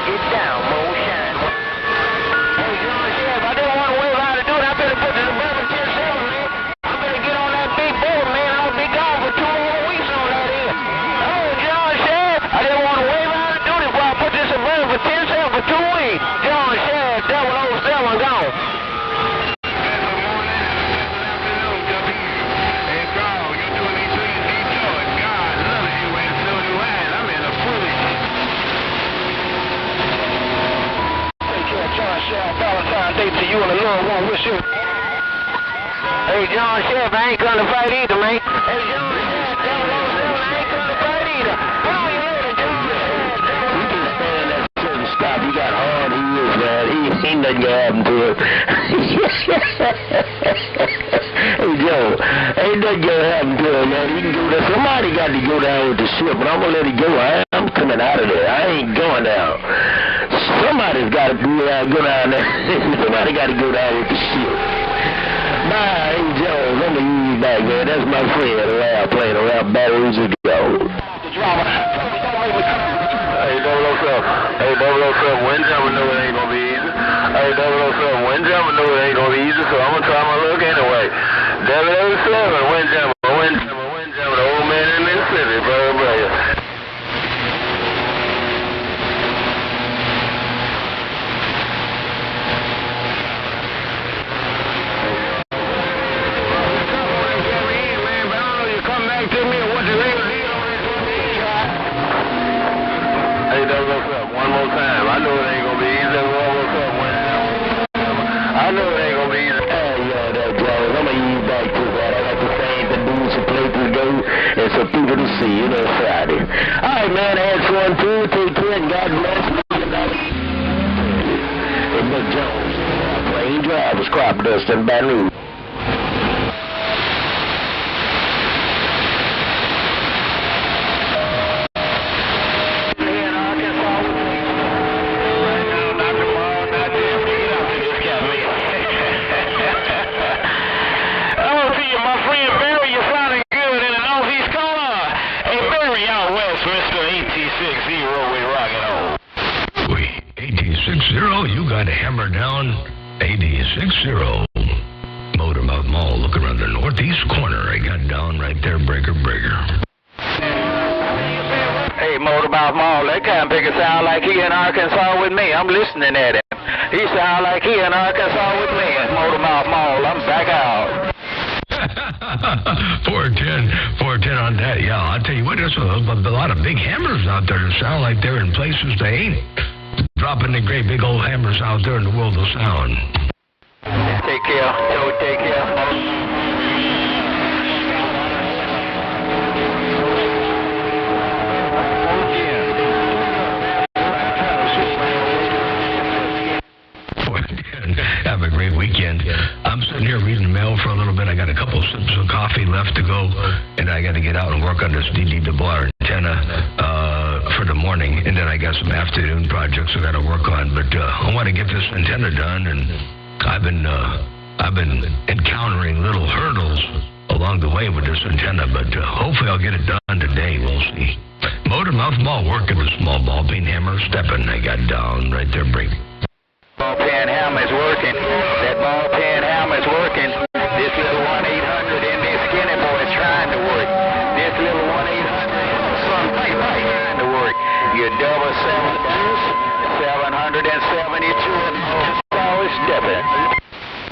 Get down, moonshine. Hey, John Shad, I didn't want to wait how to do it. I better put the suburban 10-7, man. I better get on that big board, man. I'll be gone for 2 more weeks on that end. Oh, John Shad, I didn't want to wait how to do it, but I put this suburban for 10-7 for 2 weeks. John Shad, 007, gone. Valentine's Day to you and the Lord won't wish you. Hey, John Chef, I ain't gonna fight either, man. Hey, John Chef, I ain't gonna fight either. Call you later, John Chef. You can stand that certain stop. You got hard he is, man. He ain't nothing gonna happen to him. Hey, Joe, ain't nothing gonna happen to him, man. You can go there. Somebody got to go down with the ship, but I'm gonna let it go. I'm coming out of there. I ain't going down. Somebody's got to go down there. Somebody got to go down with the ship. Bye, hey, Jones. I'm going to use you back, man. That's my friend around playing around batteries of gold. Hey, 007. Hey, 007. Windjammer know it ain't gonna be easy. Hey, 007. Windjammer know it ain't gonna be easy, so I'm gonna try my luck anyway. 007. Windjammer. The old man in Mississippi, brother. Hey, 007, one more time. I know it ain't gonna be easy. I know it ain't gonna be easy. That Jones. I'm gonna use you back to that. I got the same to do, some places to go, and some people to see. You know, Friday. All right, man. That's one, two. Take care. God bless. Hey, Mick Jones, Plain Drivers, crop dust and Baton Rouge. You got a hammer down 8060 Motormouth Mall. Look around the northeast corner. I got down right there, breaker. Hey, Motormouth Mall, that kind of picker sound like he in Arkansas with me. I'm listening at him. He sound like he in Arkansas with me. Motormouth Mall, I'm back out. 410 on that. Yeah, I'll tell you what, there's a lot of big hammers out there that sound like they're in places they ain't. Dropping the great big old hammers out there in the world of sound. Take care, Joe, take care. coffee left to go, and I got to get out and work on this DD-WR antenna for the morning, and then I got some afternoon projects I got to work on. But I want to get this antenna done, and I've been encountering little hurdles along the way with this antenna, but hopefully I'll get it done today. We'll see. Motor mouth ball working with small ball peen hammer stepping. I got down right there, break. Ball pen hammer is working. That ball pen hammer is working. This little 1-800 in this skinny boy is trying to work. This little 1-800 son trying to work. Your double 772 and all is stepping.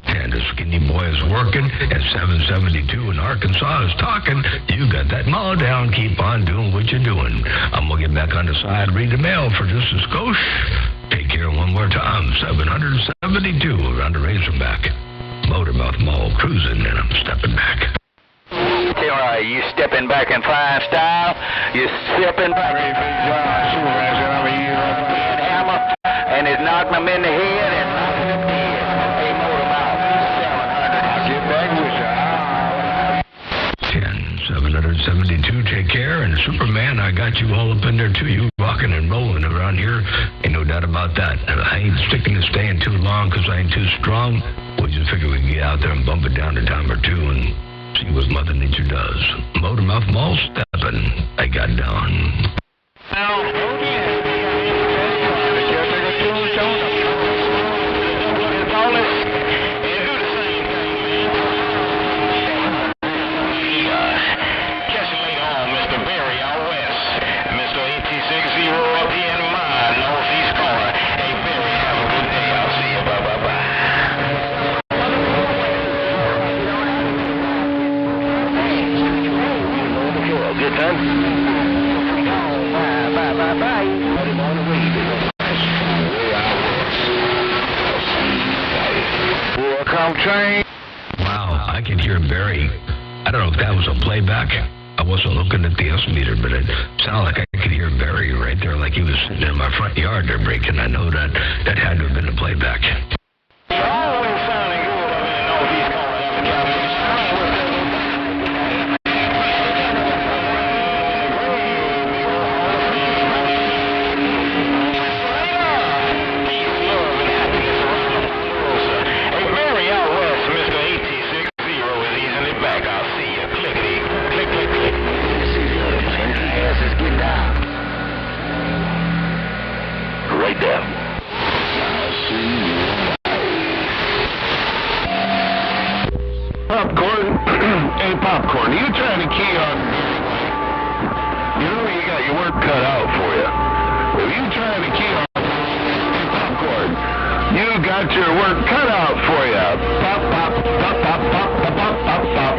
And the skinny boy is working, and 772 in Arkansas is talking. You got that maul down. Keep on doing what you're doing. I'm going to get back on the side, read the mail for just a skosh. Take care one more time. 772 around the Razorback. Motormouth Mall cruising, and I'm stepping back. You stepping back in fine style. You're stepping back. Hammer, and it knocked him in the head and knocked him in the head. Hey, Motormouth, 700. I'll get back with you. 772, take care. And Superman, I got you all up in there, too. You rocking and rolling around here. Ain't no doubt about that. I ain't sticking to staying too long because I ain't too strong. We just figure we can get out there and bump it down a time or two and see what Mother Nature does. Motormouth Mall stepping. I got down. Wow, I can hear Barry. I don't know if that was a playback. I wasn't looking at the S-meter, but it sounded like I could hear Barry right there like he was sitting in my front yard there breaking. I know that had to have been a playback. Popcorn, you trying to key on... You know you got your work cut out for you. If you trying to key on... Popcorn, you got your work cut out for you. Pop, pop, pop, pop, pop, pop, pop, pop, pop.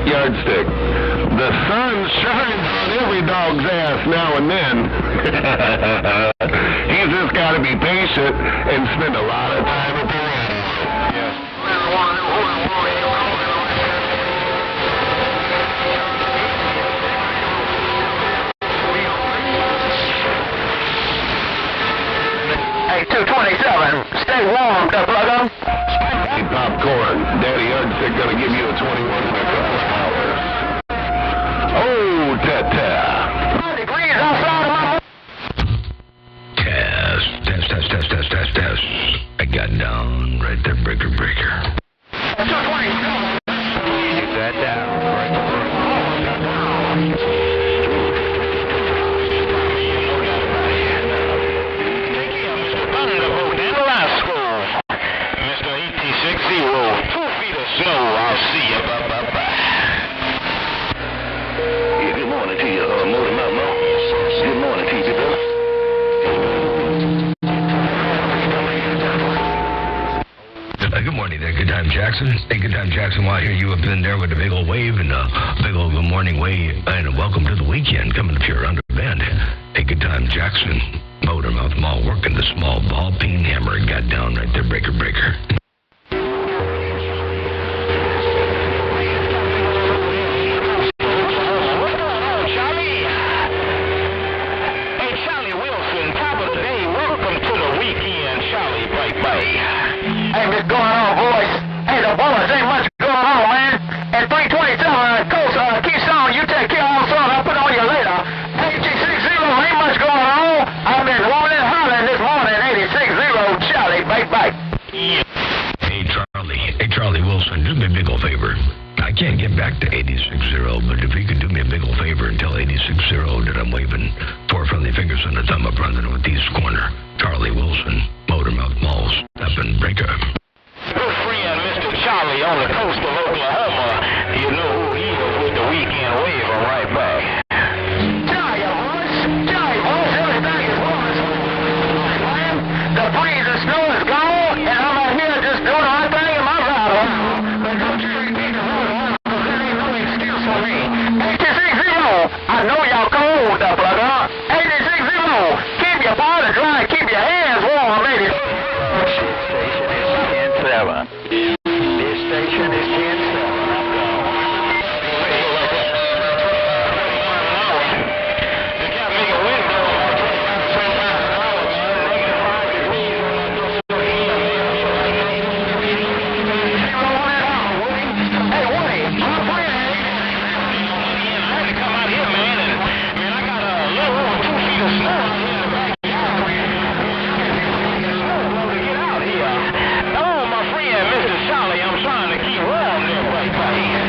Yardstick. The sun shines on every dog's ass now and then. He's just got to be patient and spend a lot of time at the range. Yeah. Hey, 227, stay warm, brother. Hey, Popcorn, Daddy Yardstick gonna give you a 21 in a couple of hours. Oh, ta-ta. Test. I got down right there, breaker. Keep that down. Mr. 86-0 Jackson. Hey, good time, Jackson. Well, I hear you up in there with a big old wave and a big old good morning wave and welcome to the weekend coming up here under bend. Hey, good time, Jackson. Motormouth Mall working the small ball peen hammer and got down right there, breaker. Hey, what's going on, boys? Hey, the boys, ain't much going on, man. And 327, Coast, Keystone, you take care of son. I'll put on you later. 8060, ain't much going on. I've been rolling and hollering this morning. 8060, Charlie, bye. Hey, Charlie Wilson, do me a big old favor. I can't get back to 860, but if you could do me a big old favor and tell 860 that I'm waving 4 friendly fingers on the thumb up around the northeast corner. Charlie Wilson, Motormouth Malls, up in Breaker. Good friend, Mr. Charlie on the coast of Oklahoma. You know who he is with the weekend wave. I'm right back. Charlie, boys, everything is boys. Man, the breeze and snow is gone, and I'm out here just doing the right thing in my rider. But don't you repeat the rule, because there ain't no excuse for me. 8060, I know y'all cold up, brother. 8060, keep your body dry, keep your hands warm, ladies. This station is 10-7. I'm gone. They got me a window on 25 miles an hour, Hey, Woody, my friend. I had to come out here, man, and I got a little over 2 feet of snow out here in the backyard. To get out here. Oh, my friend, Mr. Charlie, I'm trying to keep warm there, right by here.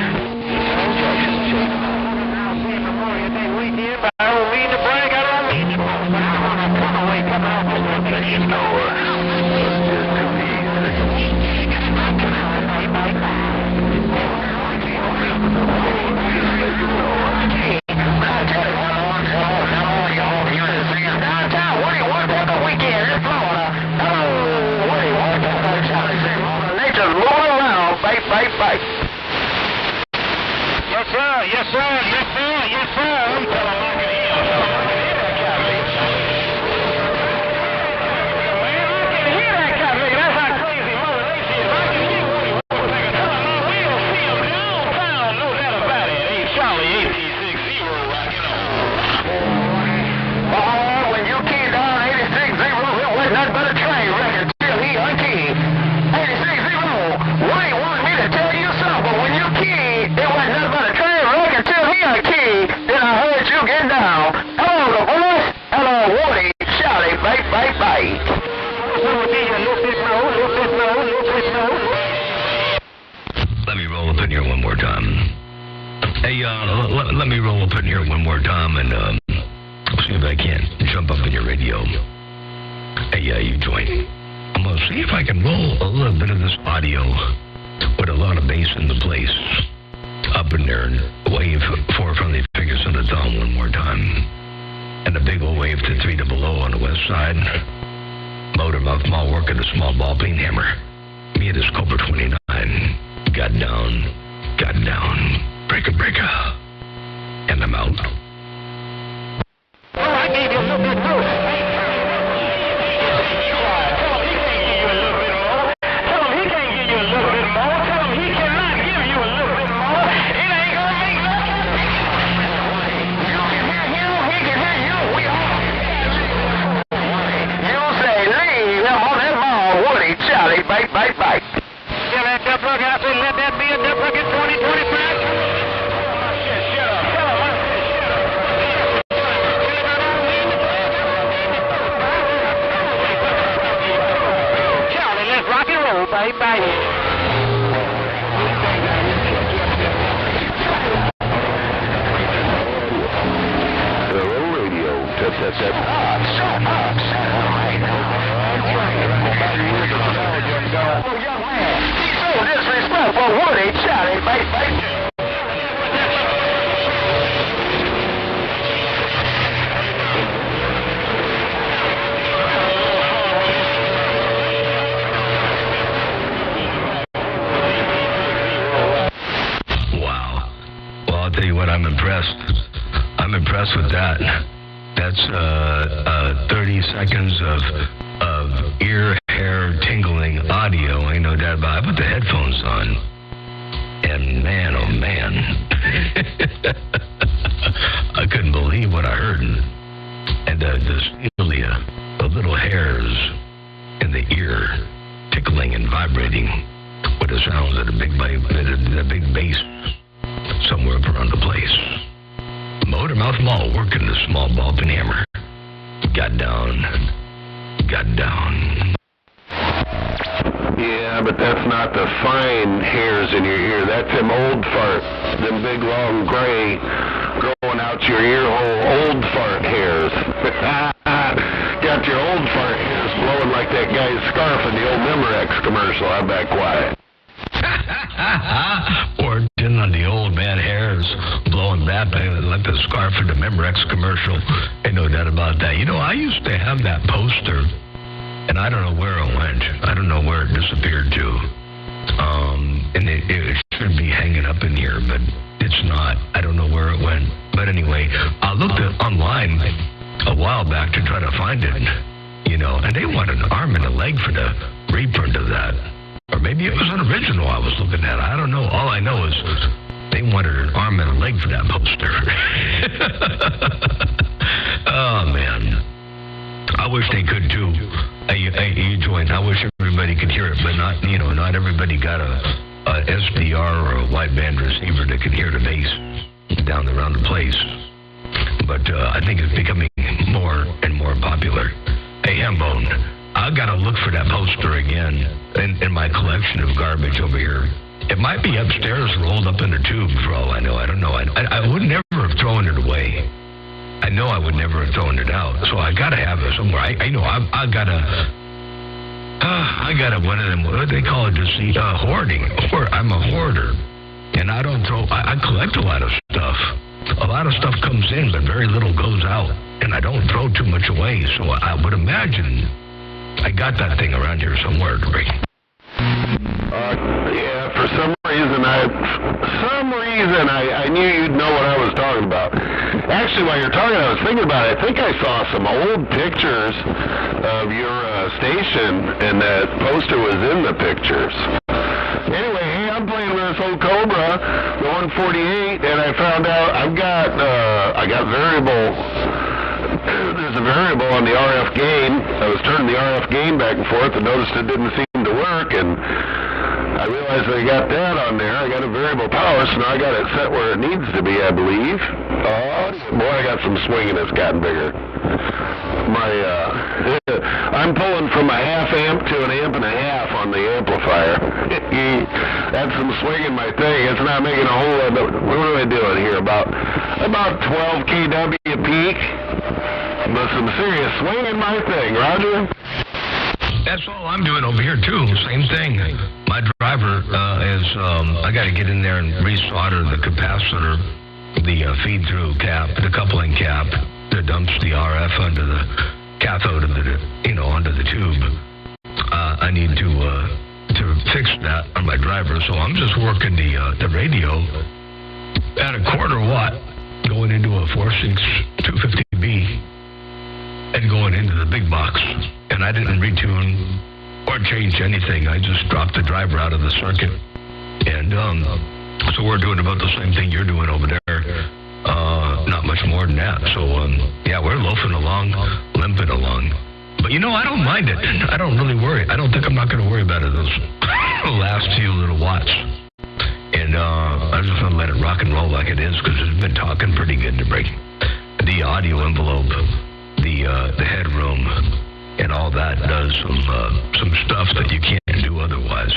I don't mean to brag, I don't mean to. You know what? It's just too Bye. Yes, sir. I'm telling my Let me roll up in here one more time. Hey, let me roll up in here one more time and see if I can jump up in your radio. Hey, you join. I'm going to see if I can roll a little bit of this audio with a lot of bass in the place up in there and wave 4 friendly fingers on the thumb one more time. And a big old wave to 3 to below on the west side. Motormouth Mall working the small ball peen hammer. Me and this Cobra 29. Got down. Breaker. And I'm out. Well, I gave you a little bit more. Tell him he can't give you a little bit more. Tell him he cannot give you a little bit more. It ain't gonna make nothing. You can hear him, he can hear you. We all. You say leave him on that mall, Woody, Charlie, bye. Tell that duplicate, I said let that be a duplicate 2025. Shut up. Tell him I said shut up. Charlie, let's rock and roll, bye. Shut up. Oh, young man, he's so disrespectful, Woody, Charlie, bye. mess with that. That's 30 seconds of ear hair tingling audio. Ain't no doubt about it. I put the headphones on, and man, oh man, I couldn't believe what I heard. And the little hairs in the ear tickling and vibrating with the sounds of the big bass somewhere up around the place. Motormouth Mall working the small ball pin hammer. Got down. Yeah, but that's not the fine hairs in your ear. That's them old fart, them big long gray growing out your ear hole old fart hairs. Got your old fart hairs blowing like that guy's scarf in the old Memorex commercial. I bet quiet. Or on the old man hairs blowing that like the scarf in the Memorex commercial. Ain't no doubt about that. You know, I used to have that poster, and I don't know where it went. I don't know where it disappeared to. And it should be hanging up in here, but it's not. I don't know where it went. But anyway, I looked online a while back to try to find it, you know, and they want an arm and a leg for the reprint of that. Or maybe it was an original I was looking at. I don't know. All I know is they wanted an arm and a leg for that poster. Oh, man. I wish they could, too. Hey, join. I wish everybody could hear it, but not everybody got a SDR or a wideband receiver that can hear the bass down around the place. But I think it's becoming more and more popular. Hey, Hambone, I gotta look for that poster again in my collection of garbage over here. It might be upstairs, rolled up in a tube, for all I know. I don't know. I would never have thrown it away. I know I would never have thrown it out. So I gotta have it somewhere. I know. I gotta one of them. What do they call it? Hoarding. I'm a hoarder, and I don't throw. I collect a lot of stuff. A lot of stuff comes in, but very little goes out, and I don't throw too much away. So I would imagine I got that thing around here somewhere, Greg. Yeah, for some reason I knew you'd know what I was talking about. Actually, while you're talking, I was thinking about it. I think I saw some old pictures of your station, and that poster was in the pictures. Anyway, hey, I'm playing with this old Cobra, the 148, and I found out I got variable. There's a variable on the RF gain. I was turning the RF gain back and forth and noticed it didn't seem to work, and I realized I got that on there. I got a variable power, so now I got it set where it needs to be, I believe. Oh, boy, I got some swing and it's gotten bigger. I'm pulling from a half amp to an amp and a half on the amplifier. That's some swing in my thing. It's not making a whole lot of, what am I doing here? About 12 kW a peak. But some serious swing in my thing, Roger. That's all I'm doing over here, too. Same thing. My driver is, I got to get in there and resolder the capacitor, the feed-through cap, the coupling cap that dumps the RF under the cathode of onto the tube. I need to fix that on my driver, so I'm just working the radio at a 1/4 watt going into a 4.6 250B. And going into the big box, and I didn't retune or change anything. I just dropped the driver out of the circuit, and so we're doing about the same thing you're doing over there. Not much more than that. So yeah, we're loafing along, limping along. But I don't mind it. I don't really worry. I don't think I'm not going to worry about it those last few little watts. And I'm just going to let it rock and roll like it is, because it's been talking pretty good to break the audio envelope. The headroom and all that does some stuff that you can't do otherwise.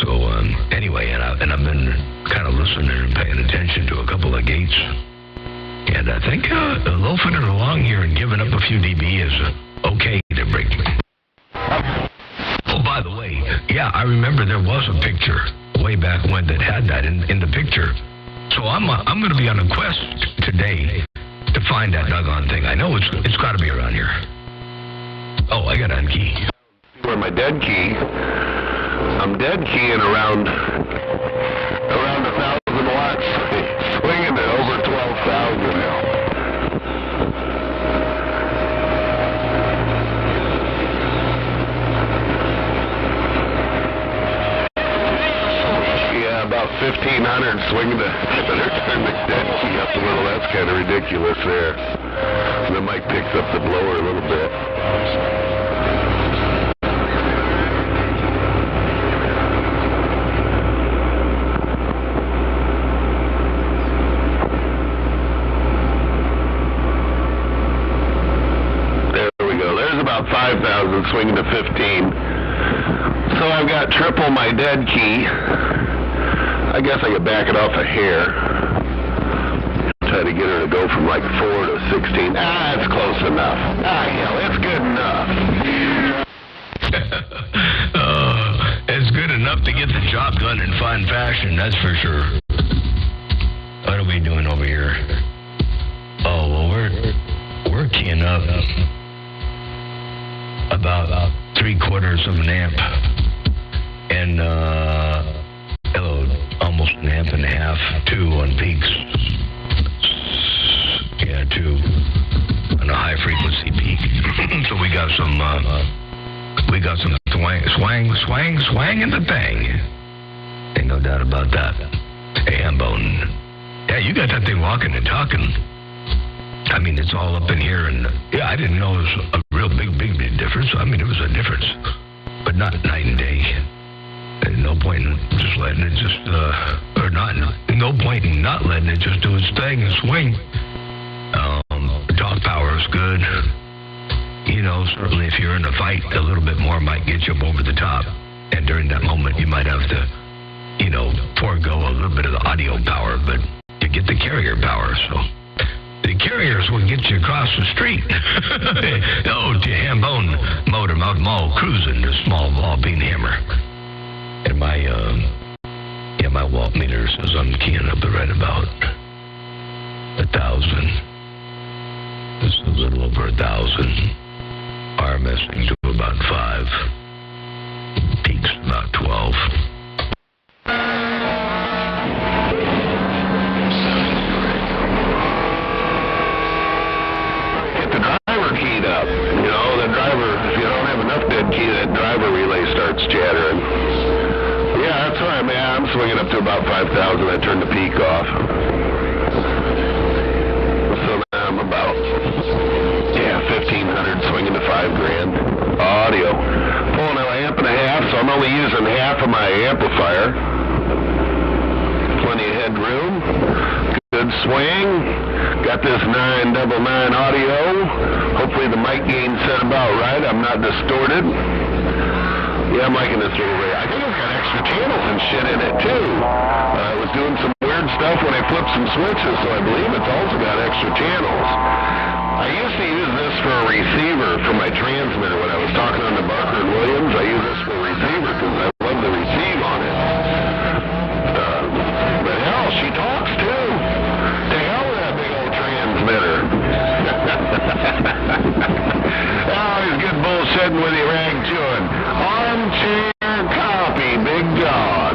So anyway, and I've been kind of listening and paying attention to a couple of gates, and I think loafing it along here and giving up a few dB is okay to break. Oh, by the way, yeah, I remember there was a picture way back when that had that in the picture. So I'm going to be on a quest today to find that doggone thing. I know it's got to be around here. Oh, I got unkey. Where my dead key? I'm dead keying around 1,000 watts, swinging at over 12,000 now. 1,500 swinging the, better turn the dead key up a little. That's kind of ridiculous there. And the mic picks up the blower a little bit. There we go. There's about 5,000 swinging to 15. So I've got triple my dead key. I guess I could back it off a hair. Try to get her to go from like 4 to 16. It's close enough. It's good enough. It's good enough to get the job done in fine fashion, that's for sure. What are we doing over here? Oh, well, we're keying up about 3/4 of an amp. And, almost an amp and a half, 2 on peaks. Yeah, 2 on a high frequency peak. So we got some swang in the thing. Ain't no doubt about that. Hey, Hambone. Yeah, you got that thing walking and talking. I mean, it's all up in here, and yeah, I didn't know it was a real big difference. I mean, it was a difference, but not night and day. There's no point in just letting it no point in not letting it just do its thing and swing. Talk power is good. You know, certainly if you're in a fight, a little bit more might get you up over the top. And during that moment, you might have to, forego a little bit of the audio power, but you get the carrier power, so. The carriers will get you across the street. To Hambone Motor Mouth Mall cruising the small ball bean hammer. And my watt meter says I'm keying up right about 1,000. It's a little over 1,000. RMSing to about 5. Peaks about 12. Get the driver keyed up. The driver, if you don't have enough dead key, that driver relay starts chattering. Yeah, that's right, man. I'm swinging up to about 5,000. I turned the peak off. So now I'm about, 1,500 swinging to $5,000. Audio. Pulling an amp and a half, so I'm only using half of my amplifier. Plenty of headroom. Good swing. Got this 999 audio. Hopefully the mic gain set about right. I'm not distorted. Yeah, I'm liking this little ray. I think it's got extra channels and shit in it, too. I was doing some weird stuff when I flipped some switches, so I believe it's also got extra channels. I used to use this for a receiver for my transmitter when I was talking on the Barker & Williams. I use this for a receiver because I love the receive on it. But hell, she talks, too. To hell with that big old transmitter. He's good bullshitting with you, rag chewing. Armchair copy, Big John.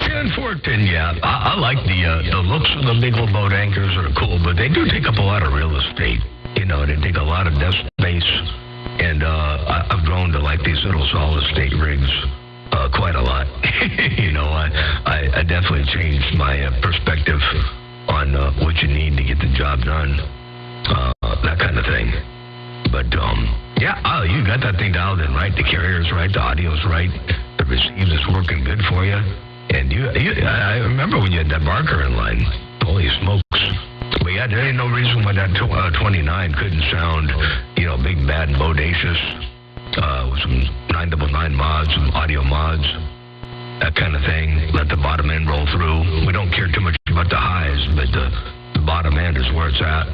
And Fortin, yeah, I like the looks of the big old boat anchors are cool, but they do take up a lot of real estate. They take a lot of desk space, and I've grown to like these little solid state rigs quite a lot. I definitely changed my perspective on what you need to get the job done, that kind of thing. But, you got that thing dialed in right. The carrier's right. The audio's right. The receive is working good for you. And I remember when you had that Barker in line. Holy smokes. But yeah, there ain't no reason why that 29 couldn't sound, big, bad, and bodacious. With some 999 mods, some audio mods, that kind of thing. Let the bottom end roll through. We don't care too much about the highs, but the bottom end is where it's at.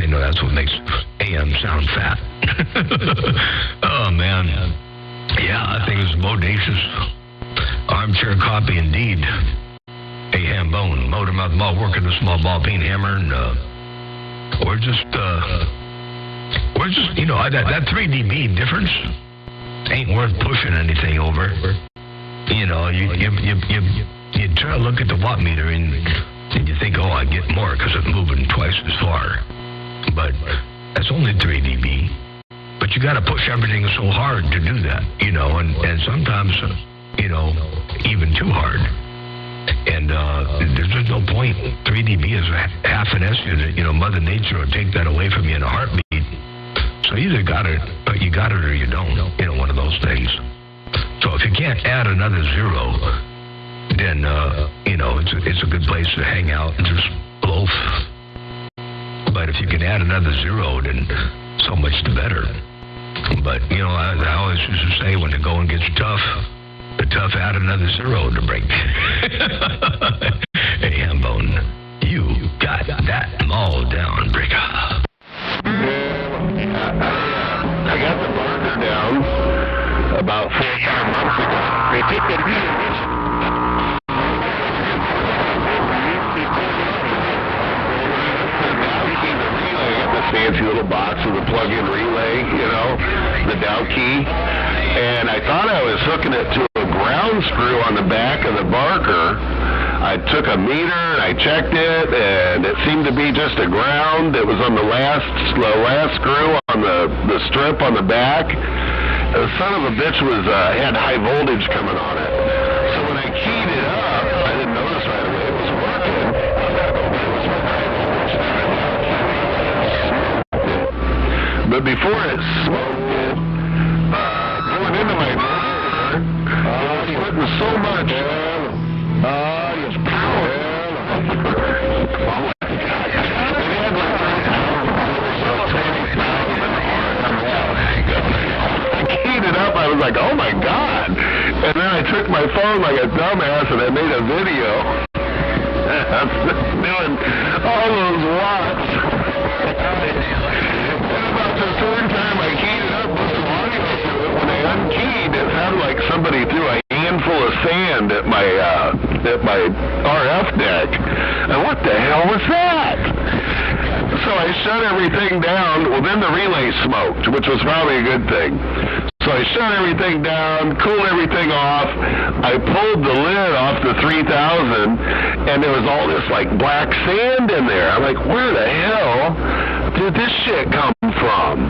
That's what makes AM sound fat. Oh, man. Yeah, I think it's bodacious. Armchair copy indeed. Hey, Hambone, Motor Mouth Mall working the small ball peen hammer, and we're just that 3 dB difference ain't worth pushing anything over. You try to look at the watt meter and you think, I get more because it's moving twice as far. But that's only 3 dB. But you got to push everything so hard to do that, and sometimes, even too hard. And there's just no point. 3 dB is half an S unit. Mother Nature will take that away from you in a heartbeat. So you either got it or you don't. One of those things. So if you can't add another zero, then it's a good place to hang out and just loaf. But if you can add another zero, then so much the better. But I always used to say, when the going gets tough, the tough add another zero to break. Hey, Hambone, you got that all down, breaker. I got the barker down about 4 or 5 months ago. They took the fancy little box with a plug-in relay, the Dow key. And I thought I was hooking it to a ground screw on the back of the barker. I took a meter and I checked it, and it seemed to be just a ground. It was on the last screw on the strip on the back. The son of a bitch had high voltage coming on it. So when I keyed it up, I didn't notice right away it was working. But before it smoked it, going into my motor, it was putting so much power. I keyed it up, I was like, oh my God. And then I took my phone like a dumbass and I made a video. Doing all those watts. The third time I keyed it up, put some audio to it. When I unkeyed, it sounded like somebody threw a handful of sand at my RF deck. And what the hell was that? So I shut everything down. Well, then the relay smoked, which was probably a good thing. So I shut everything down, cooled everything off. I pulled the lid off the 3000, and there was all this like black sand in there. I'm like, where the hell did this shit come from?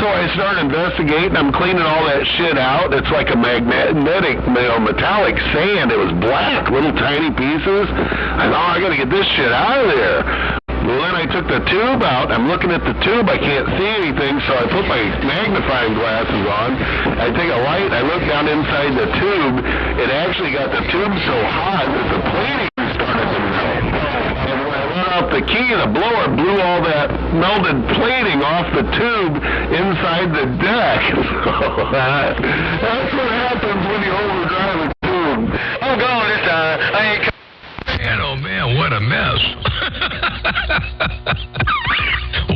So I started investigating. I'm cleaning all that shit out. It's like a magnetic, metallic sand. It was black, little tiny pieces. I thought, I got to get this shit out of there. Well, then I took the tube out. I'm looking at the tube. I can't see anything, so I put my magnifying glasses on. I take a light. I look down inside the tube. It actually got the tube so hot that the plating started to melt. And when I let off the key, the blower blew all that melted plating off the tube inside the deck. So that's what happens when you overdrive a tube. I'm gone this time. I ain't. Man, oh man, what a mess.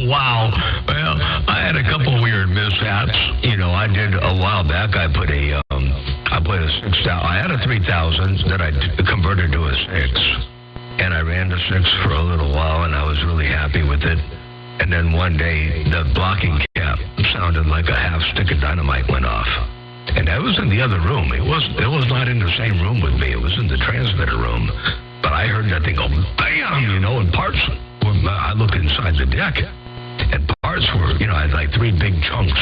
Wow. Well, I had a couple weird mishaps. I did a while back. I put a 6,000. I had a 3,000 that I converted to a 6. And I ran the 6 for a little while, and I was really happy with it. And then one day, the blocking cap sounded like a half stick of dynamite went off. And that was in the other room. It was not in the same room with me. It was in the transmitter room. But I heard that thing go bam, and parts were, I looked inside the deck, and parts were, I had like 3 big chunks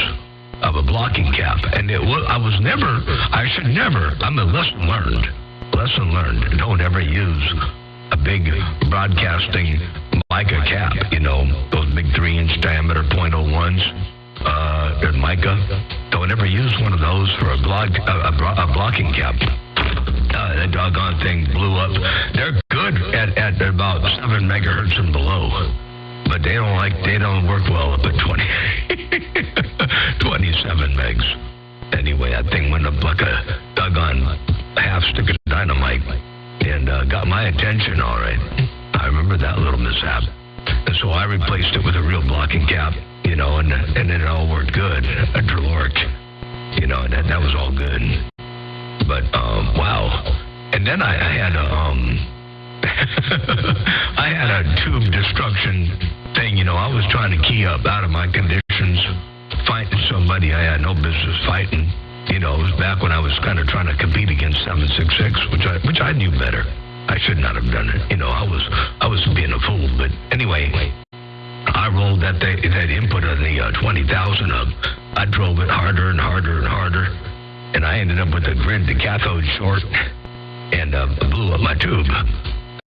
of a blocking cap. And I should never, I'm a lesson learned. Don't ever use a big broadcasting mica cap, those big 3-inch diameter .01s, mica. Don't ever use one of those for a blocking cap. That doggone thing blew up. They're good at about 7 megahertz and below, but they don't work well up at 27 megs. Anyway, that thing went up like a doggone half stick of dynamite and got my attention all right. I remember that little mishap. And so I replaced it with a real blocking cap, and then it all worked good. A Dreloric, and that was all good. But, wow. And then I had a tube destruction thing, I was trying to key up out of my conditions, fighting somebody I had no business fighting. It was back when I was kind of trying to compete against 766, which I knew better. I should not have done it. I was being a fool. But anyway, I rolled that input of the 20,000 up. I drove it harder and harder and harder. And I ended up with the grid, the cathode short. and blew up my tube.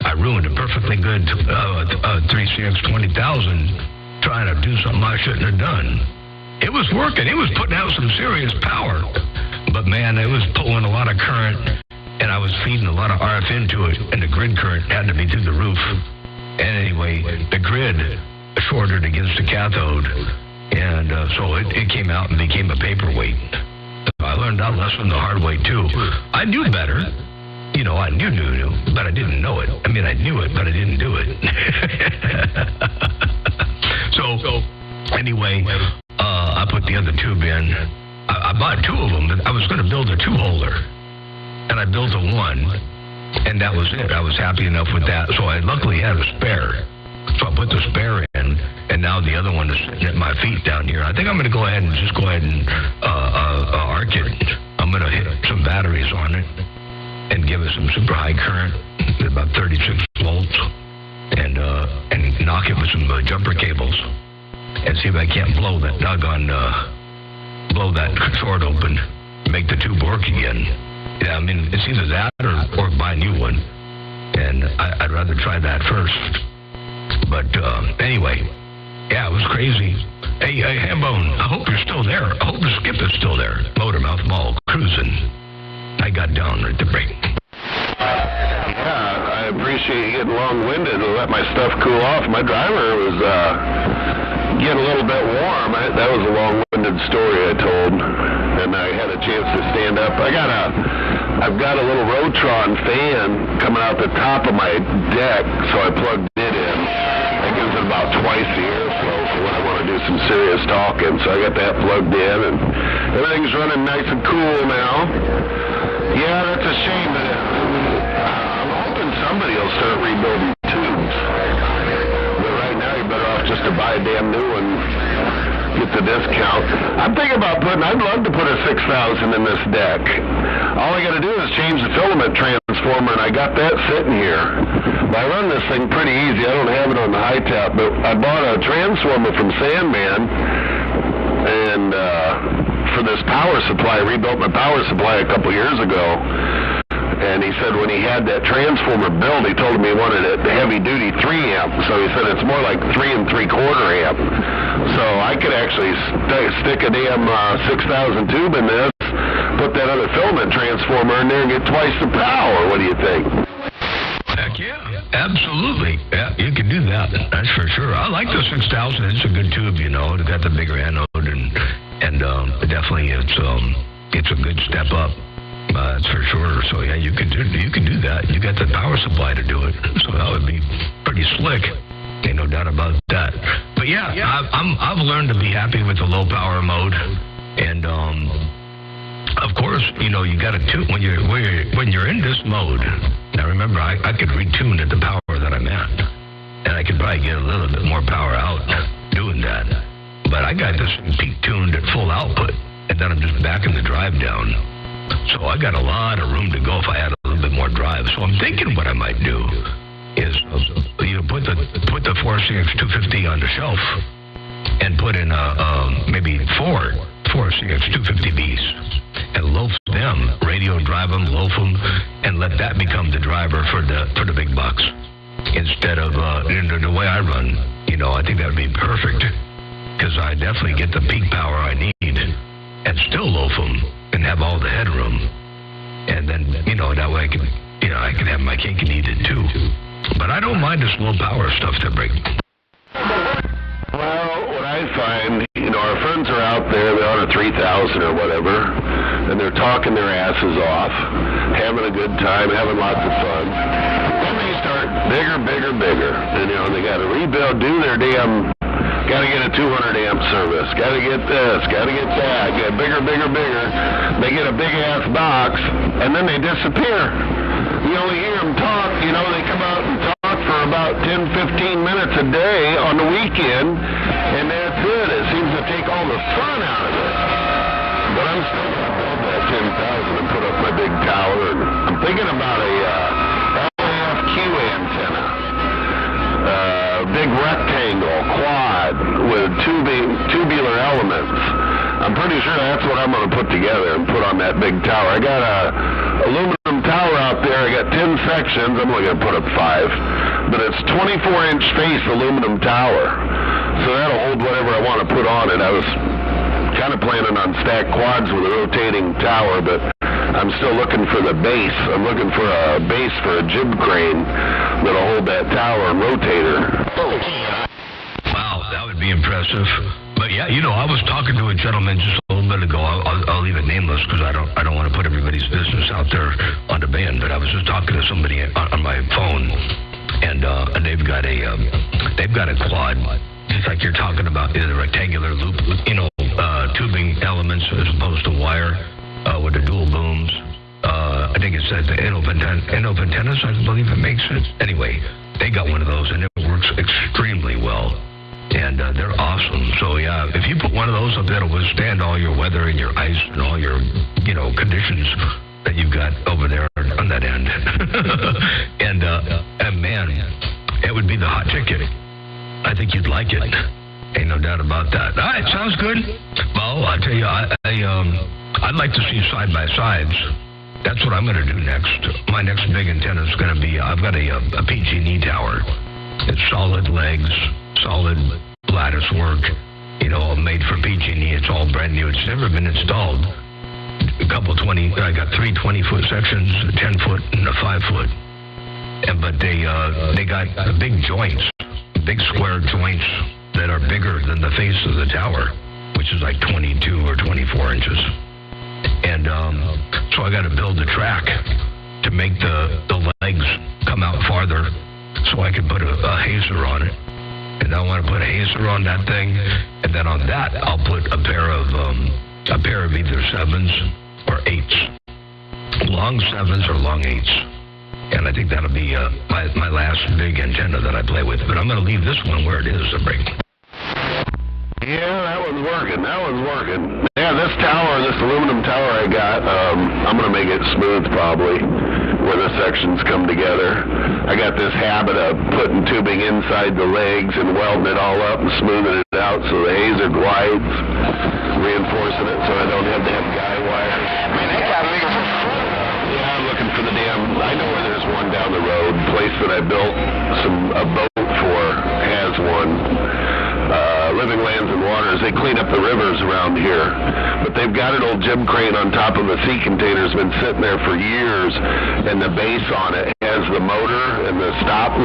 I ruined a perfectly good 3CX 20,000 trying to do something I shouldn't have done. It was working. It was putting out some serious power. But, man, it was pulling a lot of current, and I was feeding a lot of RF into it, and the grid current had to be through the roof. And anyway, the grid shorted against the cathode, and so it came out and became a paperweight. I learned that lesson the hard way, too. I knew better. You know, I knew, but I didn't know it. I mean, I knew it, but I didn't do it. So, anyway, I put the other tube in. I bought two of them, but I was going to build a two-holder. And I built a one, and that was it. I was happy enough with that, so I luckily had a spare. So I put the spare in, and now the other one is sitting at my feet down here. I think I'm going to go ahead and arc it. I'm going to hit some batteries on it and give it some super high current, about 36 volts, and knock it with some jumper cables and see if I can't blow that blow that short open, make the tube work again. Yeah, I mean, it's either that or buy a new one, and I'd rather try that first. But anyway, yeah, it was crazy. Hey, Hambone, I hope you're still there. I hope the skip is still there. Motormouth Mall, cruising. I got down at the break. Yeah, I appreciate you getting long-winded and let my stuff cool off. My driver was getting a little bit warm. That was a long-winded story I told, and I had a chance to stand up. I've got a little Rotron fan coming out the top of my deck, so I plugged it in. I use it about twice a year, so when I want to do some serious talking, so I got that plugged in, and everything's running nice and cool now. Yeah, that's a shame, but I'm hoping somebody will start rebuilding tubes. But right now, you're better off just to buy a damn new one, get the discount. I'm thinking about I'd love to put a 6,000 in this deck. All I got to do is change the filament transformer, and I got that sitting here. But I run this thing pretty easy. I don't have it on the high tap, but I bought a transformer from Sandman, and for this power supply, I rebuilt my power supply a couple years ago. And he said when he had that transformer built, he told me he wanted it heavy-duty 3 amp. So he said it's more like 3 3/4 amp. So I could actually stick a damn 6,000 tube in this, put that other filament transformer in there, and get twice the power. What do you think? Heck yeah, absolutely. Yeah, you can do that. That's for sure. I like the 6,000. It's a good tube, you know. It got the bigger anode, and definitely it's a good step up. That's for sure. So yeah, you can do that. You got the power supply to do it, so that would be pretty slick. Ain't no doubt about that. But yeah. I've learned to be happy with the low power mode, and of course, you know, you got to tune when you're in this mode. Now remember, I could retune at the power that I'm at, and I could probably get a little bit more power out doing that. But I got this peak tuned at full output, and then I'm just backing the drive down. So I got a lot of room to go if I had a little bit more drive. So I'm thinking what I might do is put the 4CX 250 on the shelf and put in maybe four 4CX 250Bs and loaf them, radio drive them, loaf them, and let that become the driver for the big bucks instead of the way I run. You know, I think that would be perfect because I definitely get the peak power I need and still loaf them and have all the headroom, and then that way I can have my cake and eat it too. But I don't mind this low power stuff to break. Well, what I find, our friends are out there, they're on a 3,000 or whatever, and they're talking their asses off, having a good time, having lots of fun. Then they start bigger, and they got to rebuild, do their damn. Got to get a 200 amp service. Got to get this. Got to get that. Get bigger. They get a big ass box, and then they disappear. You only hear them talk. They come out and talk for about 10, 15 minutes a day on the weekend, and that's it. It seems to take all the fun out of it. But I'm still going to build that 10,000 and put up my big tower. And I'm thinking about a LAFQ antenna. Big rectangle, quad, with tubular elements. I'm pretty sure that's what I'm going to put together and put on that big tower. I got a aluminum tower out there. I got 10 sections. I'm only going to put up 5. But it's 24-inch face aluminum tower. So that'll hold whatever I want to put on it. I was kind of planning on stacked quads with a rotating tower, but I'm still looking for the base. I'm looking for a base for a jib crane that'll hold that tower and rotator. Wow, that would be impressive. But yeah, you know, I was talking to a gentleman just a little bit ago. I'll leave it nameless because I don't want to put everybody's business out there on the band. But I was just talking to somebody on my phone, and they've got a quad, just like you're talking about, in a rectangular loop, you know, tubing elements as opposed to wire, with the dual booms. I think it says the Innoventennis, I believe it makes it. Anyway, they got one of those, and it works extremely well. And they're awesome. So, yeah, if you put one of those up there to withstand all your weather and your ice and all your, you know, conditions that you've got over there on that end. and man, it would be the hot ticket. I think you'd like it. Ain't no doubt about that. All right, sounds good. Well, I'll tell you, I'd like to see side-by-sides. That's what I'm going to do next. My next big antenna is going to be, I've got a PG&E tower. It's solid legs, solid lattice work, you know, made for PG&E. It's all brand new. It's never been installed. I got 3 20-foot sections, a 10-foot, and a 5-foot. But they got the big joints, big square joints that are bigger than the face of the tower, which is like 22 or 24 inches. And so I got to build a track to make the legs come out farther so I can put a hazer on it. And I want to put a hazer on that thing, and then on that I'll put a pair of either 7s or 8s, long 7s or long 8s. And I think that'll be my last big antenna that I play with. But I'm going to leave this one where it is to break. Yeah, that one's working. Yeah, this tower, this aluminum tower I got, I'm going to make it smooth probably, where the sections come together. I got this habit of putting tubing inside the legs and welding it all up and smoothing it out so the hazer glides, reinforcing it so I don't have to have guy wires. Man, that guy looking for fun. Yeah, I'm looking for the I know where there's one down the road. Place that I built a boat for has one. Living Lands and Waters, they clean up the rivers around here. But they've got an old jib crane on top of a sea container. It's been sitting there for years, and the base on it has the motor and the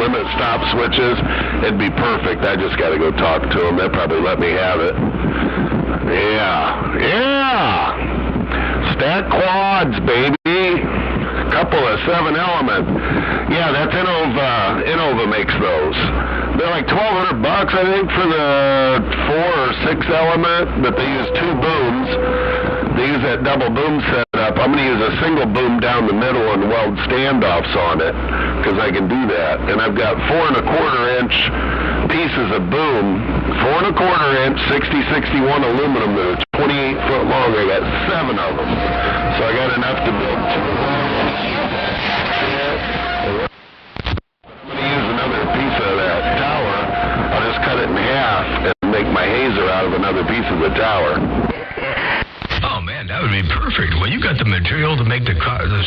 limit stop switches. It'd be perfect. I just got to go talk to them. They'll probably let me have it. Yeah. Stack quads, baby. Couple of 7-element. Yeah, that's Innova makes those. They're like $1,200, I think, for the 4 or 6 element, but they use 2 booms. They use that double boom setup. I'm going to use a single boom down the middle and weld standoffs on it, because I can do that. And I've got 4 1/4 inch pieces of boom, 4 1/4 inch 6061 aluminum that are 28 foot long. I got 7 of them, so I got enough to build 2. Make my hazer out of another piece of the tower. Oh man, that would be perfect. Well, you got the material to make the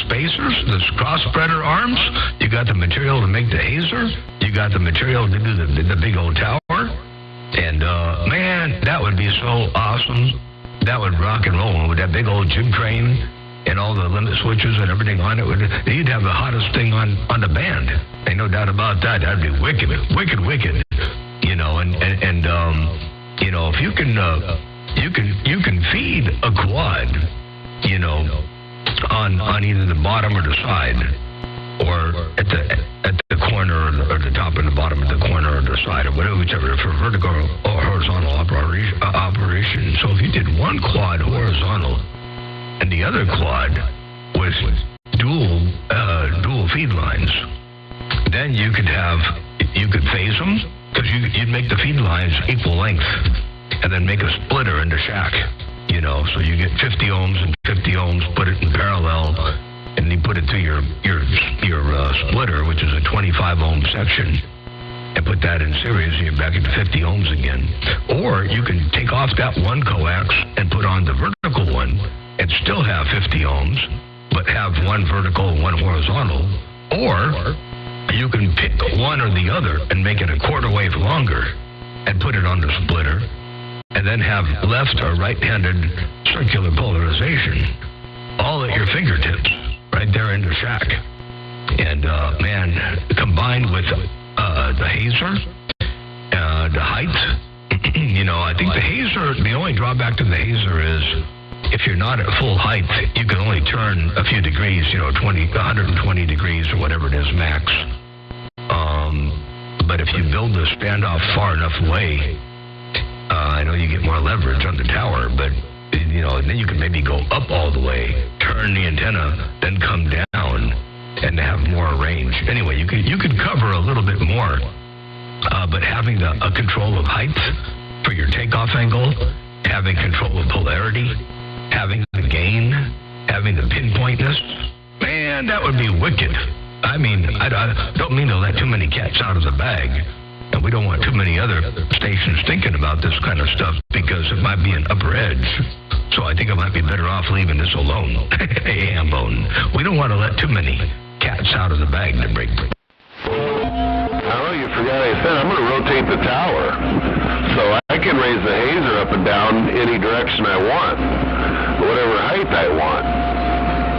spacers, the cross spreader arms. You got the material to make the hazer. You got the material to do the big old tower. And man, that would be so awesome. That would rock and roll with that big old jib crane and all the limit switches and everything on it. You'd have the hottest thing on the band. Ain't no doubt about that. That'd be wicked. You know, and you know, if you can feed a quad, you know, on either the bottom or the side, or at the corner or the top and the bottom of the corner or the side, or whatever, whichever, for vertical or horizontal operation. So if you did one quad horizontal and the other quad with dual feed lines, then you could phase them. Because you'd make the feed lines equal length and then make a splitter in the shack, you know, so you get 50 ohms and 50 ohms, put it in parallel, and you put it to your splitter, which is a 25 ohm section, and put that in series, and you're back at 50 ohms again. Or you can take off that one coax and put on the vertical one and still have 50 ohms, but but have one vertical and one horizontal, or you can pick one or the other and make it a quarter wave longer and put it on the splitter, and then have left or right-handed circular polarization all at your fingertips right there in the shack. And, man, combined with the hazer, the height, I think the hazer, the only drawback to the hazer is if you're not at full height, you can only turn a few degrees, 120 degrees or whatever it is max. But if you build the standoff far enough away, I know you get more leverage on the tower, but, then you can maybe go up all the way, turn the antenna, then come down and have more range. Anyway, you could cover a little bit more, but having a control of height for your takeoff angle, having control of polarity, having the gain, having the pinpointness, man, that would be wicked. I mean, I don't mean to let too many cats out of the bag, and we don't want too many other stations thinking about this kind of stuff because it might be an upper edge. So I think I might be better off leaving this alone. Hey, Hambone, we don't want to let too many cats out of the bag to break. Oh, you forgot I said I'm going to rotate the tower. So I can raise the hazer up and down any direction I want, whatever height I want,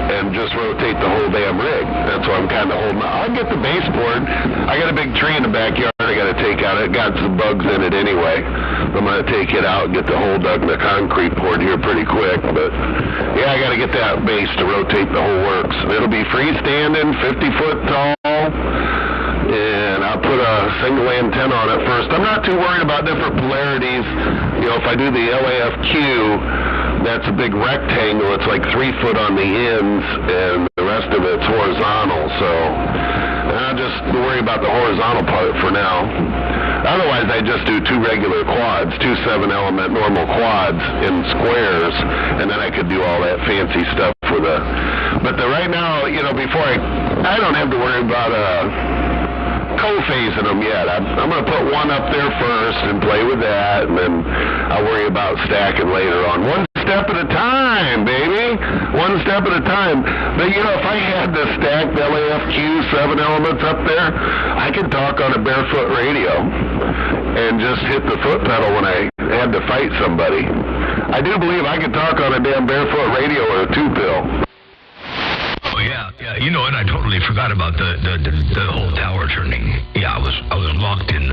and just rotate the whole damn rig. That's why I'm kind of holding on. I'll get the baseboard. I got a big tree in the backyard I got to take out. It got some bugs in it anyway. I'm going to take it out and get the hole dug in the concrete poured here pretty quick. But, yeah, I got to get that base to rotate the whole works. It'll be freestanding, 50-foot tall. And I'll put a single antenna on it first. I'm not too worried about different polarities. If I do the LAFQ, that's a big rectangle. It's like 3 foot on the ends, and the rest of it's horizontal. So I'll just worry about the horizontal part for now. Otherwise, I just do 2 regular quads, 2 7-element normal quads in squares, and then I could do all that fancy stuff for the... But right now, before I don't have to worry about co-phasing them yet. I'm going to put one up there first and play with that, and then I'll worry about stacking later on. One step at a time, baby. One step at a time. But, if I had the stacked LAFQ 7 elements up there, I could talk on a barefoot radio and just hit the foot pedal when I had to fight somebody. I do believe I could talk on a damn barefoot radio or a 2-pill. Oh, yeah. And I totally forgot about the whole tower turning. Yeah, I was locked in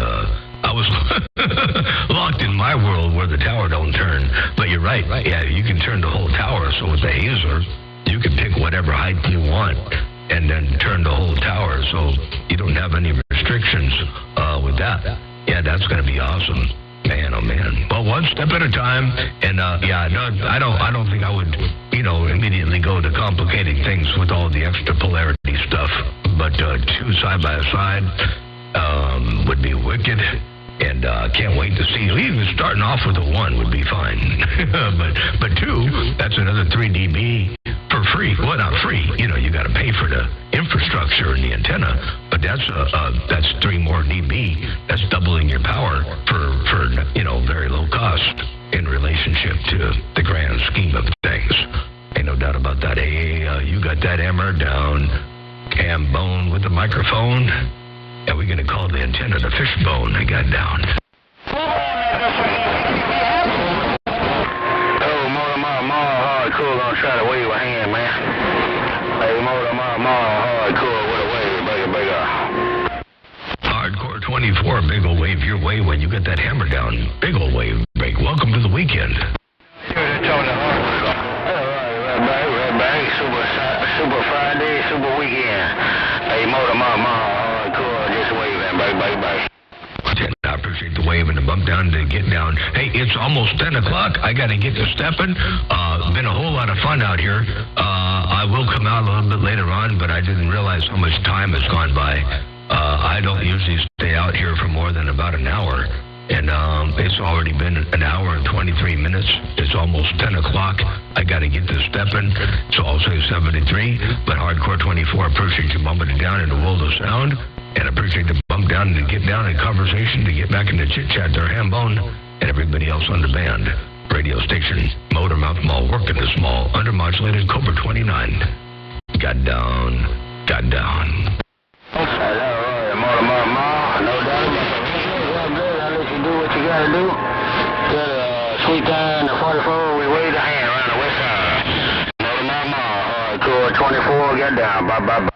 locked in my world where the tower don't turn. But you're right. Yeah, you can turn the whole tower. So with the hazer, you can pick whatever height you want and then turn the whole tower. So you don't have any restrictions with that. Yeah, that's going to be awesome. Man, oh man. Well, one step at a time, and I don't think I would, immediately go to complicating things with all the extra polarity stuff. But 2 side by side would be wicked, and can't wait to see. Even starting off with a 1 would be fine, but 2, that's another 3 dB for free. Well, not free. You got to pay for the infrastructure and the antenna, but that's 3 more dB. That's doubling your power for very low cost in relationship to the grand scheme of things. Ain't no doubt about that. Hey, you got that hammer down. Hambone with the microphone, and we're gonna call the antenna the fishbone I got down. Oh, hardcore gonna try to wave a hand, man. Hey, hardcore with a wave, bigger. Hardcore 24, big ol' wave your way when you get that hammer down. Big ol' wave break. Welcome to the weekend. Super Friday, Super Weekend. Hey, hardcore, just waving, bye. I appreciate the wave and the bump down to get down. Hey, it's almost 10 o'clock. I got to get to stepping. Been a whole lot of fun out here. I will come out a little bit later on, but I didn't realize how much time has gone by. I don't usually stay out here for more than about an hour. And it's already been an hour and 23 minutes. It's almost 10 o'clock. I got to get to stepping, so I'll say 73. But Hardcore 24, appreciate you bumping it down in the world of sound. And appreciate the bump down and the get down in conversation to get back into chit-chat there, Hambone, and everybody else on the band. Radio station, Motor Mouth Mall, working the small, undermodulated Cobra 29. got down. Hello, Motor Mama. No doubt about it. Good. I'll let you do what you gotta do. Got sweet time, the 44. We wave the hand around the west side. Motor Mama. Hardcore 24. Get down. Bye.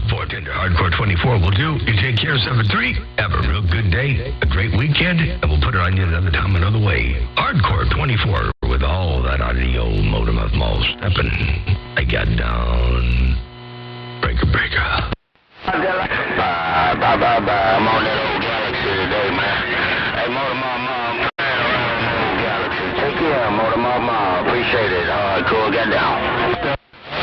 Bartender Hardcore 24 will do. You take care, 7-3. Have a real good day, a great weekend, and we'll put it on you another time, another way. Hardcore 24 with all that audio, Motormouth Mall stepping. I got down. Breaker. Bye. I'm on that old Galaxy today, man. Hey, Motor Mama, I'm playing around that old Galaxy. Take care, Motor Mama. Appreciate it. Hardcore. Get down.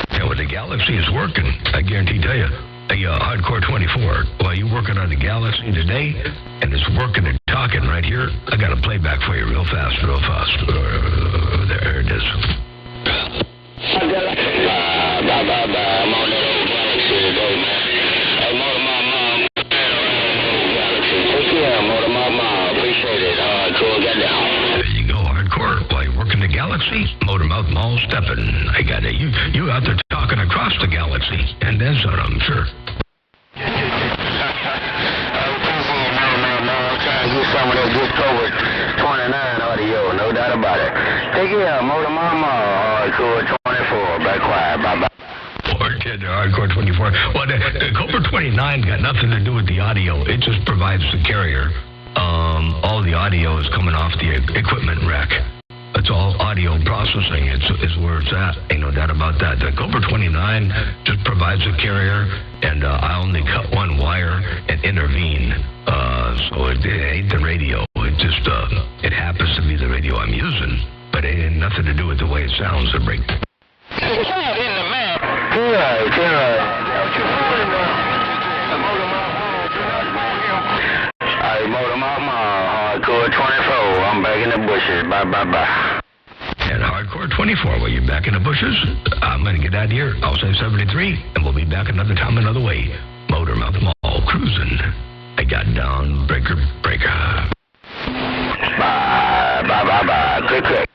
And with the Galaxy is working, I guarantee tell you. Hardcore 24. While you're working on the Galaxy today, and it's working and talking right here, I got a playback for you real fast. There it is. I'm on that old Galaxy today, man. Hey, Motor Mama, I'm playing around that old Galaxy. Take care, Motor Mama. Appreciate it. Hardcore. Get down. There you go, Hardcore. While you're working the Galaxy, Motormouth Mall stepping. I got it. You out there talking across the Galaxy, and then some, I'm sure. Get some of that good COVID 29 audio, no doubt about it. Take care, Motor Mama, Hardcore 24. Back quiet, bye. Bartender Hardcore 24. Well, the Cobra 29 got nothing to do with the audio. It just provides the carrier. All the audio is coming off the equipment rack. It's all audio processing. It's where it's at. Ain't no doubt about that. The Cobra 29 just provides a carrier, and I only cut one wire and intervene. So it ain't the radio. It just it happens to be the radio I'm using, but it ain't nothing to do with the way it sounds. The break. In the map. Hey, Motor Mama, Hardcore 24. I'm back in the bushes. Bye. And Hardcore 24, while you're back in the bushes, I'm going to get out of here. I'll say 73, and we'll be back another time, another way. Motormouth Mall cruising. I got down. Breaker. Bye. Quick.